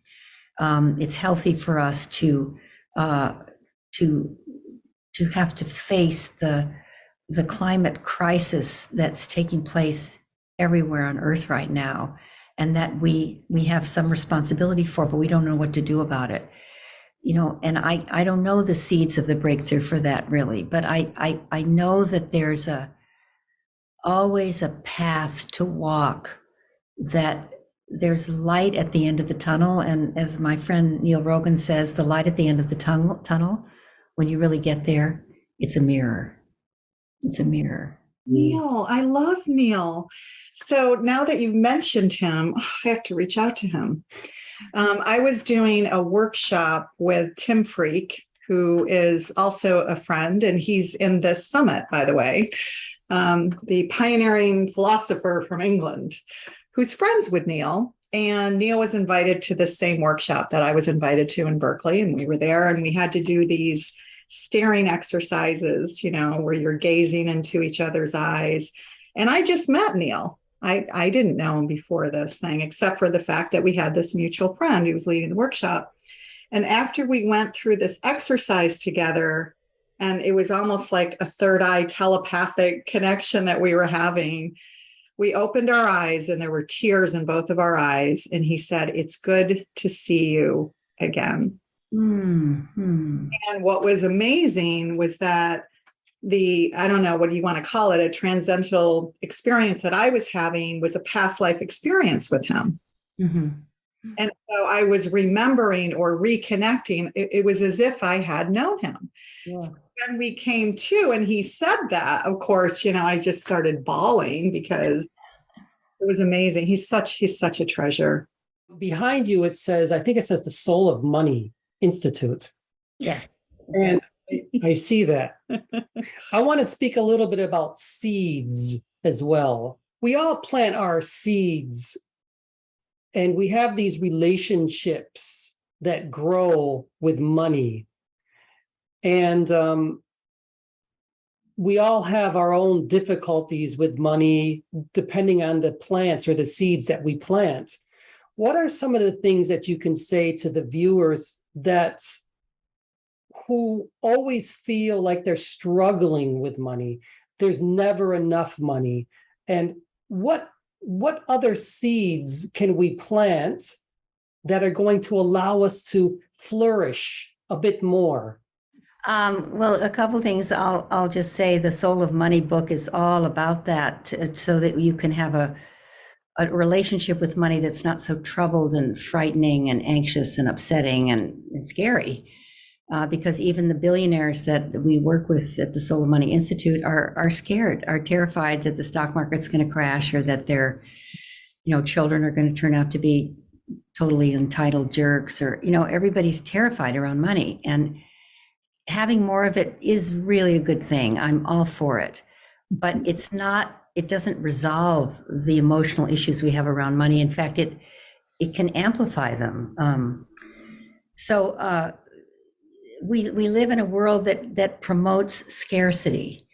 It's healthy for us to have to face the climate crisis that's taking place everywhere on Earth right now, and that we have some responsibility for, but we don't know what to do about it. And I don't know the seeds of the breakthrough for that really, but I know that there's always a path to walk, that there's light at the end of the tunnel. And as my friend Neil Rogan says, the light at the end of the tunnel, when you really get there, it's a mirror. It's a mirror. Neil, I love Neil. So now that you've mentioned him, I have to reach out to him. I was doing a workshop with Tim Freak, who is also a friend, and he's in this summit, by the way, the pioneering philosopher from England, who's friends with Neil. And Neil was invited to the same workshop that I was invited to in Berkeley, and we were there, and we had to do these staring exercises, where you're gazing into each other's eyes. And I just met Neil. I didn't know him before this thing, except for the fact that we had this mutual friend who was leading the workshop. And after we went through this exercise together, and it was almost like a third eye telepathic connection that we were having, we opened our eyes and there were tears in both of our eyes. And he said, "It's good to see you again." Mm-hmm. And what was amazing was that I don't know, what do you want to call it, a transcendental experience that I was having was a past life experience with him. Mm-hmm. And so I was remembering or reconnecting. It was as if I had known him. Yeah. So when we came to, and he said that, of course, I just started bawling because it was amazing. He's such a treasure. Behind you, I think it says the Soul of Money Institute. Yes. And I see that. I want to speak a little bit about seeds as well. We all plant our seeds, and we have these relationships that grow with money. And we all have our own difficulties with money, depending on the plants or the seeds that we plant. What are some of the things that you can say to the viewers who always feel like they're struggling with money? There's never enough money. And what other seeds can we plant that are going to allow us to flourish a bit more? Well, a couple things. I'll just say the Soul of Money book is all about that, so that you can have a relationship with money that's not so troubled and frightening and anxious and upsetting and scary. Because even the billionaires that we work with at the Soul of Money Institute are scared, are terrified that the stock market's going to crash, or that their, children are going to turn out to be totally entitled jerks, or, everybody's terrified around money. And having more of it is really a good thing. I'm all for it, but it doesn't resolve the emotional issues we have around money. In fact, it can amplify them. So we live in a world that promotes scarcity,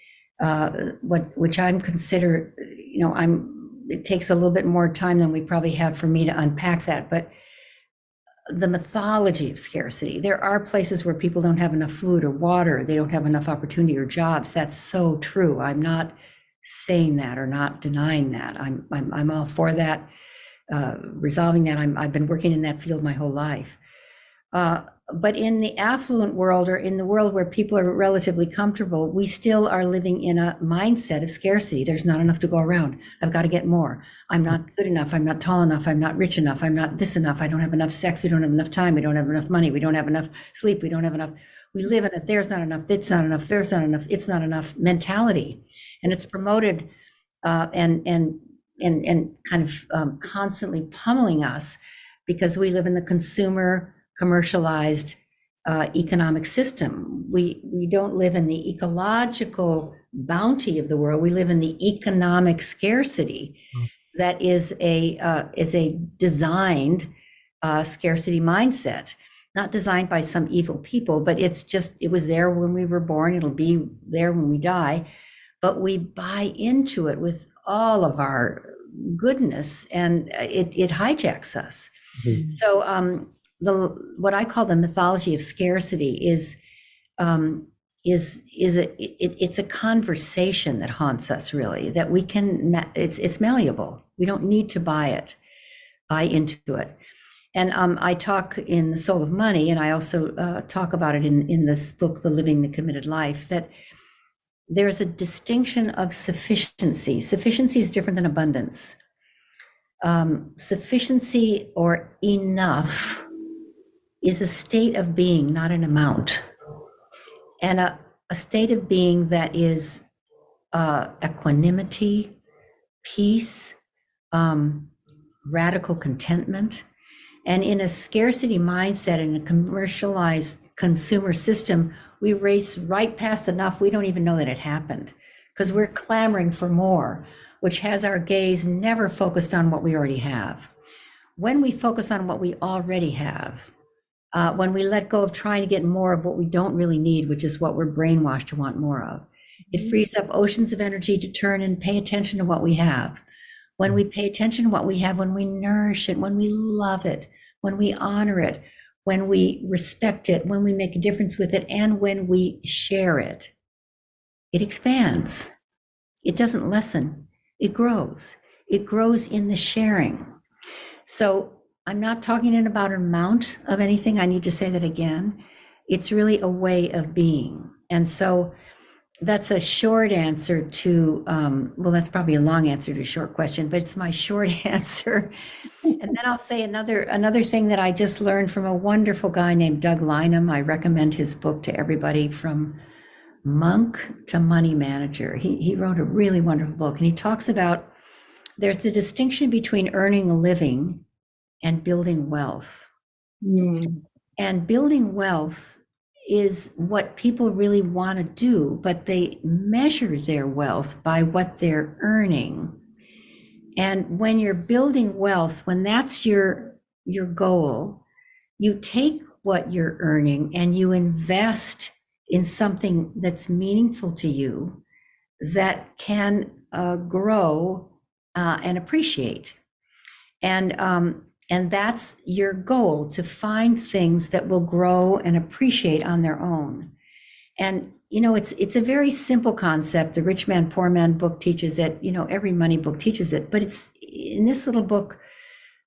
which I'm consider, it takes a little bit more time than we probably have for me to unpack that, but the mythology of scarcity. There are places where people don't have enough food or water, they don't have enough opportunity or jobs. That's so true. I'm not saying that or not denying that. I'm all for that, resolving that. I've been working in that field my whole life. But in the affluent world, or in the world where people are relatively comfortable, we still are living in a mindset of scarcity. There's not enough to go around. I've got to get more. I'm not good enough. I'm not tall enough. I'm not rich enough. I'm not this enough. I don't have enough sex. We don't have enough time. We don't have enough money. We don't have enough sleep. We don't have enough. We live in a there's not enough. It's not enough. There's not enough. It's not enough mentality. And it's promoted and kind of constantly pummeling us because we live in the consumer commercialized economic system. We don't live in the ecological bounty of the world. We live in the economic scarcity that is a designed scarcity mindset, not designed by some evil people, but it was there when we were born. It'll be there when we die, but we buy into it with all of our goodness, and it hijacks us. Mm-hmm. So what I call the mythology of scarcity is it's a conversation that haunts us, really, that we can, it's malleable. We don't need to buy into it. And I talk in The Soul of Money, and I also talk about it in this book, The Living the Committed Life, that there's a distinction of sufficiency. Sufficiency is different than abundance. Sufficiency or enough is a state of being, not an amount, and a state of being that is equanimity, peace, radical contentment. And in a scarcity mindset, in a commercialized consumer system, we race right past enough. We don't even know that it happened because we're clamoring for more, which has our gaze never focused on what we already have. When we focus on what we already have, when we let go of trying to get more of what we don't really need, which is what we're brainwashed to want more of, it frees up oceans of energy to turn and pay attention to what we have. When we pay attention to what we have, when we nourish it, when we love it, when we honor it, when we respect it, when we make a difference with it, and when we share it, it expands. It doesn't lessen, it grows. It grows in the sharing. So I'm not talking about an amount of anything. I need to say that again. It's really a way of being. And so that's a short answer to, well, that's probably a long answer to a short question, but it's my short answer. And then I'll say another thing that I just learned from a wonderful guy named Doug Lynham. I recommend his book to everybody, From Monk to Money Manager. He wrote a really wonderful book, and he talks about there's a distinction between earning a living and building wealth. And building wealth is what people really want to do, but they measure their wealth by what they're earning. And when you're building wealth, when that's your goal, you take what you're earning and you invest in something that's meaningful to you, that can grow and appreciate. And that's your goal, to find things that will grow and appreciate on their own. And, it's a very simple concept. The Rich Man, Poor Man book teaches it, every money book teaches it, but it's in this little book,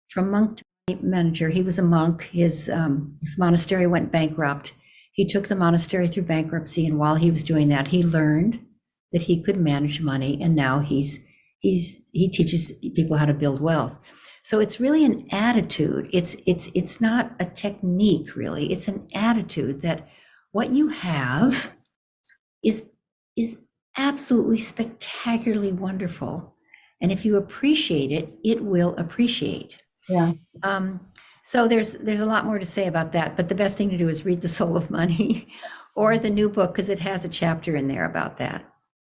From Monk to Money Manager. He was a monk. His monastery went bankrupt. He took the monastery through bankruptcy. And while he was doing that, he learned that he could manage money. And now he teaches people how to build wealth. So it's really an attitude. It's not a technique, really. It's an attitude that what you have is absolutely spectacularly wonderful. And if you appreciate it, it will appreciate. Yeah. So there's a lot more to say about that, but the best thing to do is read The Soul of Money or the new book, because it has a chapter in there about that.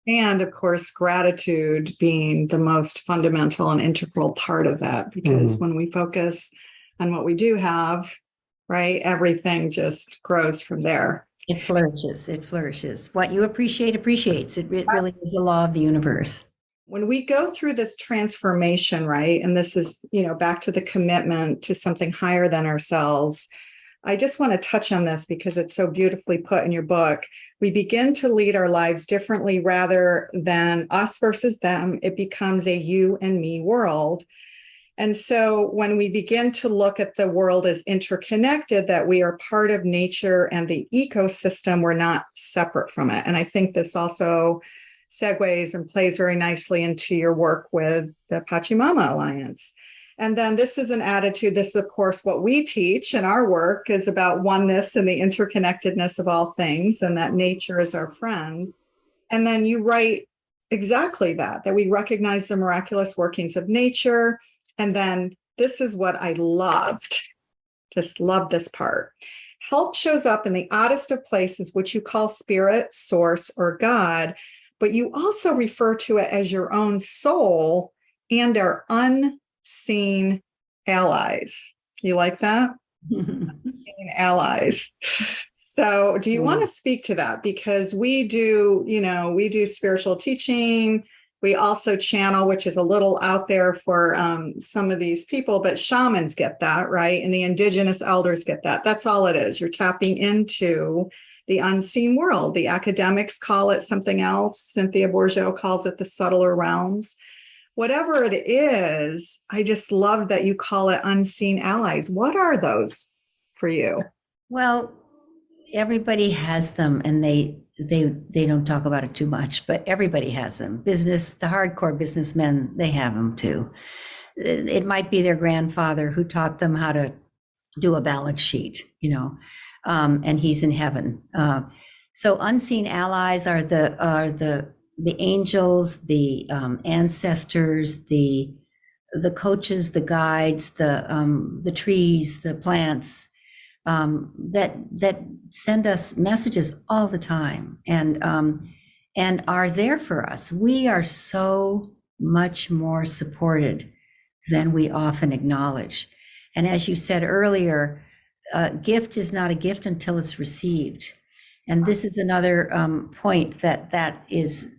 And of course, gratitude being the most fundamental and integral part of that, because when we focus on what we do have, right, everything just grows from there. It flourishes. It flourishes. What you appreciate appreciates. It really is the law of the universe. When we go through this transformation, right, and this is, back to the commitment to something higher than ourselves, I just want to touch on this because it's so beautifully put in your book. We begin to lead our lives differently rather than us versus them. It becomes a you and me world. And so when we begin to look at the world as interconnected, that we are part of nature and the ecosystem, we're not separate from it. And I think this also segues and plays very nicely into your work with the Pachamama Alliance. And then this is an attitude. This, of course, what we teach in our work is about oneness and the interconnectedness of all things, and that nature is our friend. And then you write exactly that we recognize the miraculous workings of nature. And then this is what I loved. Just love this part. Help shows up in the oddest of places, which you call spirit, source, or God, but you also refer to it as your own soul and our unseen allies. You like that? Unseen allies. So do you want to speak to that? Because we do spiritual teaching. We also channel, which is a little out there for some of these people, but shamans get that, right? And the indigenous elders get that. That's all it is. You're tapping into the unseen world. The academics call it something else. Cynthia Bourgeault calls it the subtler realms. Whatever it is, I just love that you call it unseen allies. What are those for you? Well, everybody has them, and they don't talk about it too much, but everybody has them. The hardcore businessmen, they have them too. It might be their grandfather who taught them how to do a balance sheet, and he's in heaven. So unseen allies are the angels, the ancestors, the coaches, the guides, the trees, the plants, that send us messages all the time and are there for us. We are so much more supported than we often acknowledge. And as you said earlier, a gift is not a gift until it's received. And this is another point that is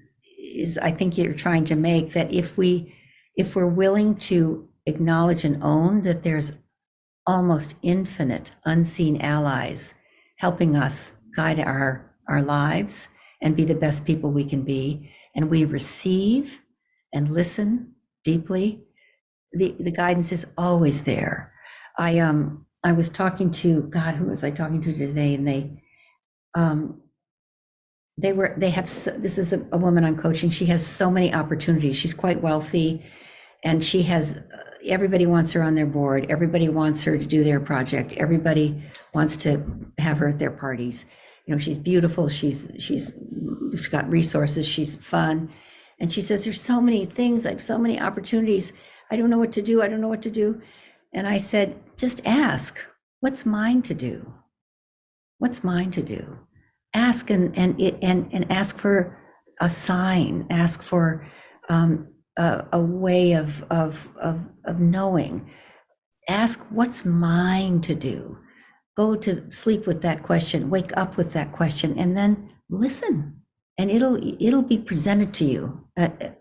I think you're trying to make, that if we're willing to acknowledge and own that there's almost infinite unseen allies helping us guide our lives and be the best people we can be, and we receive and listen deeply, the guidance is always there. I was talking to, God, who was I talking to today? And this is a woman I'm coaching. She has so many opportunities. She's quite wealthy, and she has, everybody wants her on their board. Everybody wants her to do their project. Everybody wants to have her at their parties. She's beautiful. She's got resources. She's fun. And she says, there's so many things. I have so many opportunities. I don't know what to do. I don't know what to do. And I said, just ask, what's mine to do? What's mine to do? Ask and ask for a sign, ask for a way of knowing. Ask what's mine to do. Go to sleep with that question, wake up with that question, and then listen, and it'll be presented to you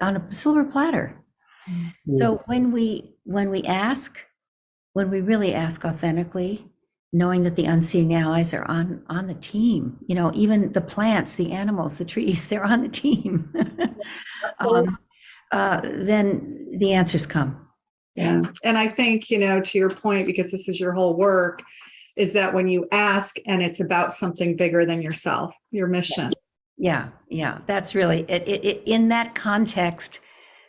on a silver platter. Mm-hmm. So when we really ask authentically, knowing that the unseen allies are on the team, even the plants, the animals, the trees, they're on the team. Then the answers come. Yeah. And I think, to your point, because this is your whole work, is that when you ask and it's about something bigger than yourself, your mission. Yeah. That's really it. In that context,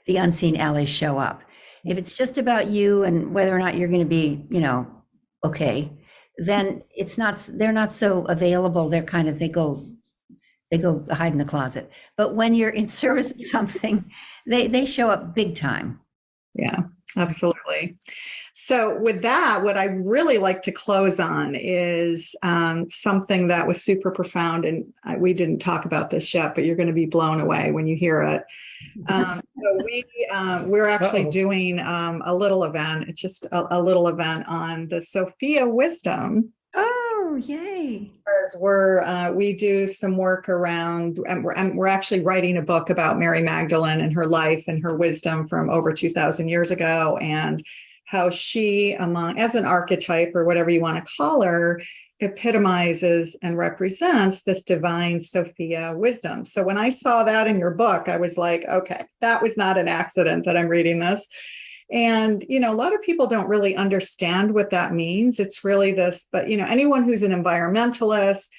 the unseen allies show up. If it's just about you and whether or not you're going to be, okay, then they're not so available. They're kind of, they go hide in the closet. But when you're in service of something, they show up big time. Yeah, absolutely. So with that, what I really like to close on is something that was super profound, and we didn't talk about this yet, but you're going to be blown away when you hear it. We're actually doing a little event. It's just a little event on the Sophia wisdom. Oh, yay. Because we do some work around, and we're actually writing a book about Mary Magdalene and her life and her wisdom from over 2,000 years ago, and how she, as an archetype or whatever you want to call her, epitomizes and represents this divine Sophia wisdom. So when I saw that in your book, I was like, okay, that was not an accident that I'm reading this. And, a lot of people don't really understand what that means. It's really this, but, anyone who's an environmentalist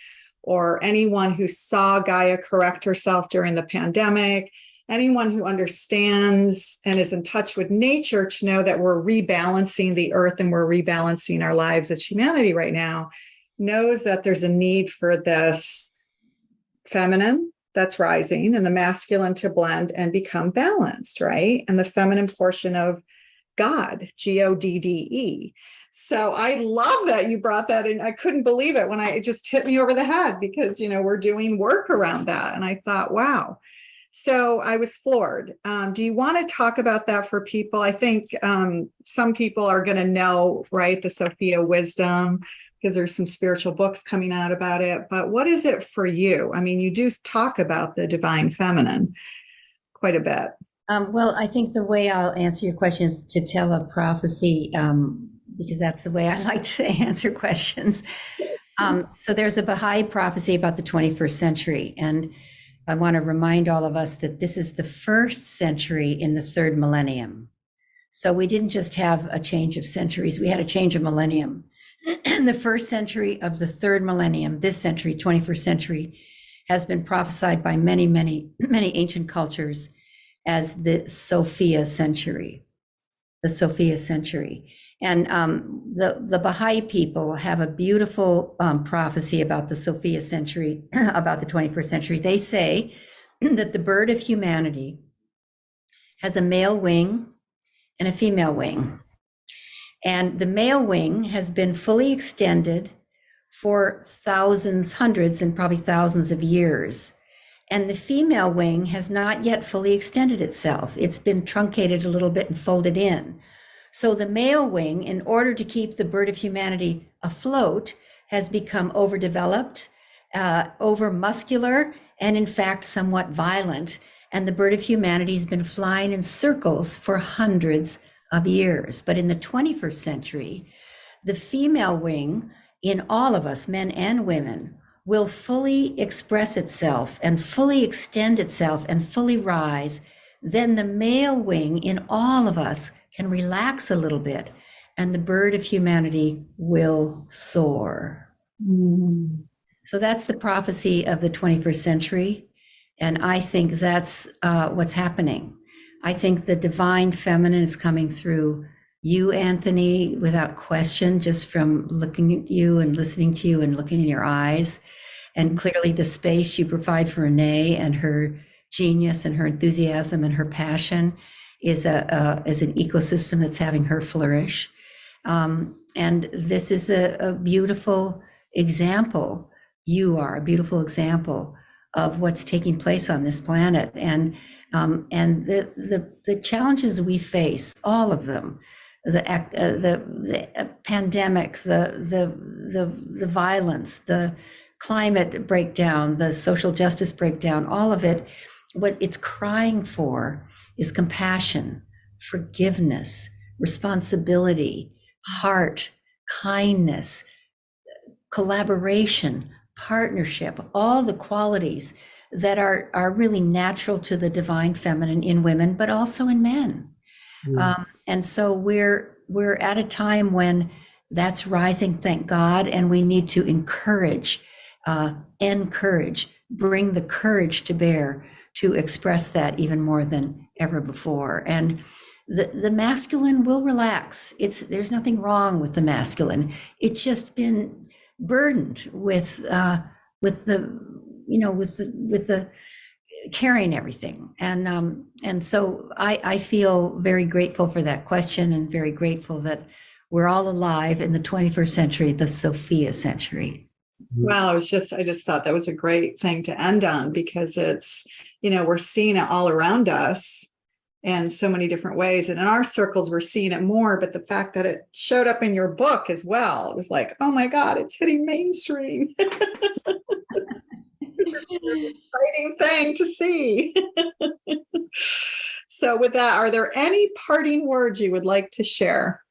or anyone who saw Gaia correct herself during the pandemic, anyone who understands and is in touch with nature to know that we're rebalancing the earth and we're rebalancing our lives as humanity right now, knows that there's a need for this feminine that's rising and the masculine to blend and become balanced, right? And the feminine portion of God, Godde. So I love that you brought that in. I couldn't believe it when it just hit me over the head because, we're doing work around that. And I thought, wow. So I was floored. Do you want to talk about that for people? I think some people are going to know, right, the Sophia wisdom, because there's some spiritual books coming out about it. But what is it for you? I mean, you do talk about the divine feminine quite a bit. Well, I think the way I'll answer your question is to tell a prophecy, because that's the way I like to answer questions. So there's a Baha'i prophecy about the 21st century. And I want to remind all of us that this is the first century in the third millennium. So we didn't just have a change of centuries, we had a change of millennium. The first century of the third millennium, this century, 21st century, has been prophesied by many, many, many ancient cultures as the Sophia century, the Sophia century. And the Baha'i people have a beautiful prophecy about the Sophia century, about the 21st century. They say that the bird of humanity has a male wing and a female wing. And the male wing has been fully extended for thousands, hundreds, and probably thousands of years. And the female wing has not yet fully extended itself. It's been truncated a little bit and folded in. So the male wing, in order to keep the bird of humanity afloat, has become overdeveloped, over-muscular, and in fact, somewhat violent. And the bird of humanity has been flying in circles for hundreds of years. But in the 21st century, the female wing in all of us, men and women, will fully express itself and fully extend itself and fully rise. Then the male wing in all of us can relax a little bit, and the bird of humanity will soar. So that's the prophecy of the 21st century. And I think that's what's happening. I think the divine feminine is coming through you, Anthony, without question, just from looking at you and listening to you and looking in your eyes. And clearly the space you provide for Renee and her genius and her enthusiasm and her passion is an ecosystem that's having her flourish. And this is a beautiful example. You are a beautiful example of what's taking place on this planet. And the challenges we face, all of them, the pandemic, the violence, the climate breakdown, the social justice breakdown, all of it, what it's crying for is compassion, forgiveness, responsibility, heart, kindness, collaboration, partnership, all the qualities that are really natural to the divine feminine in women, but also in men. And so we're at a time when that's rising, thank God, and we need to encourage, bring the courage to bear to express that even more than ever before. And the masculine will relax. There's nothing wrong with the masculine. It's just been burdened with the carrying everything. And so I feel very grateful for that question, and very grateful that we're all alive in the 21st century, the Sophia century. Wow, I just thought that was a great thing to end on, because it's, we're seeing it all around us in so many different ways. And in our circles, we're seeing it more. But the fact that it showed up in your book as well, it was like, oh my God, it's hitting mainstream. Which is an exciting thing to see. So with that, are there any parting words you would like to share?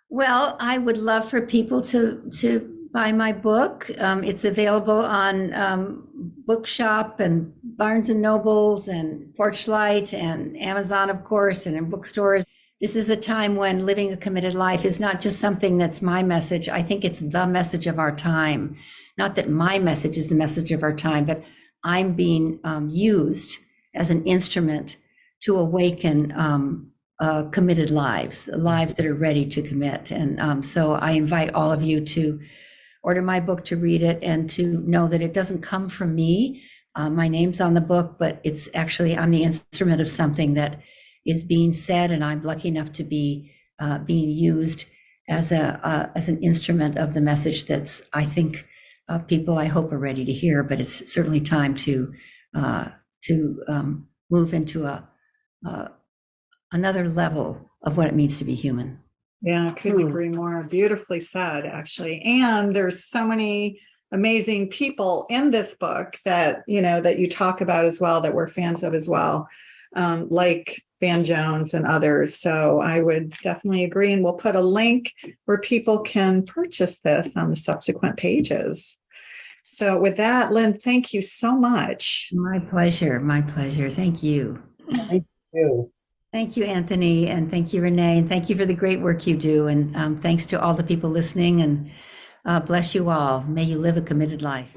Well, I would love for people to buy my book. It's available on Bookshop and Barnes and Nobles and Porchlight and Amazon, of course, and in bookstores. This is a time when living a committed life is not just something that's my message. I think it's the message of our time. Not that my message is the message of our time, but I'm being used as an instrument to awaken committed lives that are ready to commit. And so I invite all of you to order my book, to read it, and to know that it doesn't come from me. My name's on the book, but it's actually, I'm the instrument of something that is being said, and I'm lucky enough to be being used as an instrument of the message that's, I think, people I hope are ready to hear. But it's certainly time to move into another level of what it means to be human. Yeah, I couldn't agree more. Beautifully said, actually. And there's so many amazing people in this book that, that you talk about as well, that we're fans of as well, like Van Jones and others. So I would definitely agree. And we'll put a link where people can purchase this on the subsequent pages. So with that, Lynne, thank you so much. My pleasure. My pleasure. Thank you. Thank you. Thank you, Anthony, and thank you, Renee, and thank you for the great work you do. And thanks to all the people listening, and bless you all. May you live a committed life.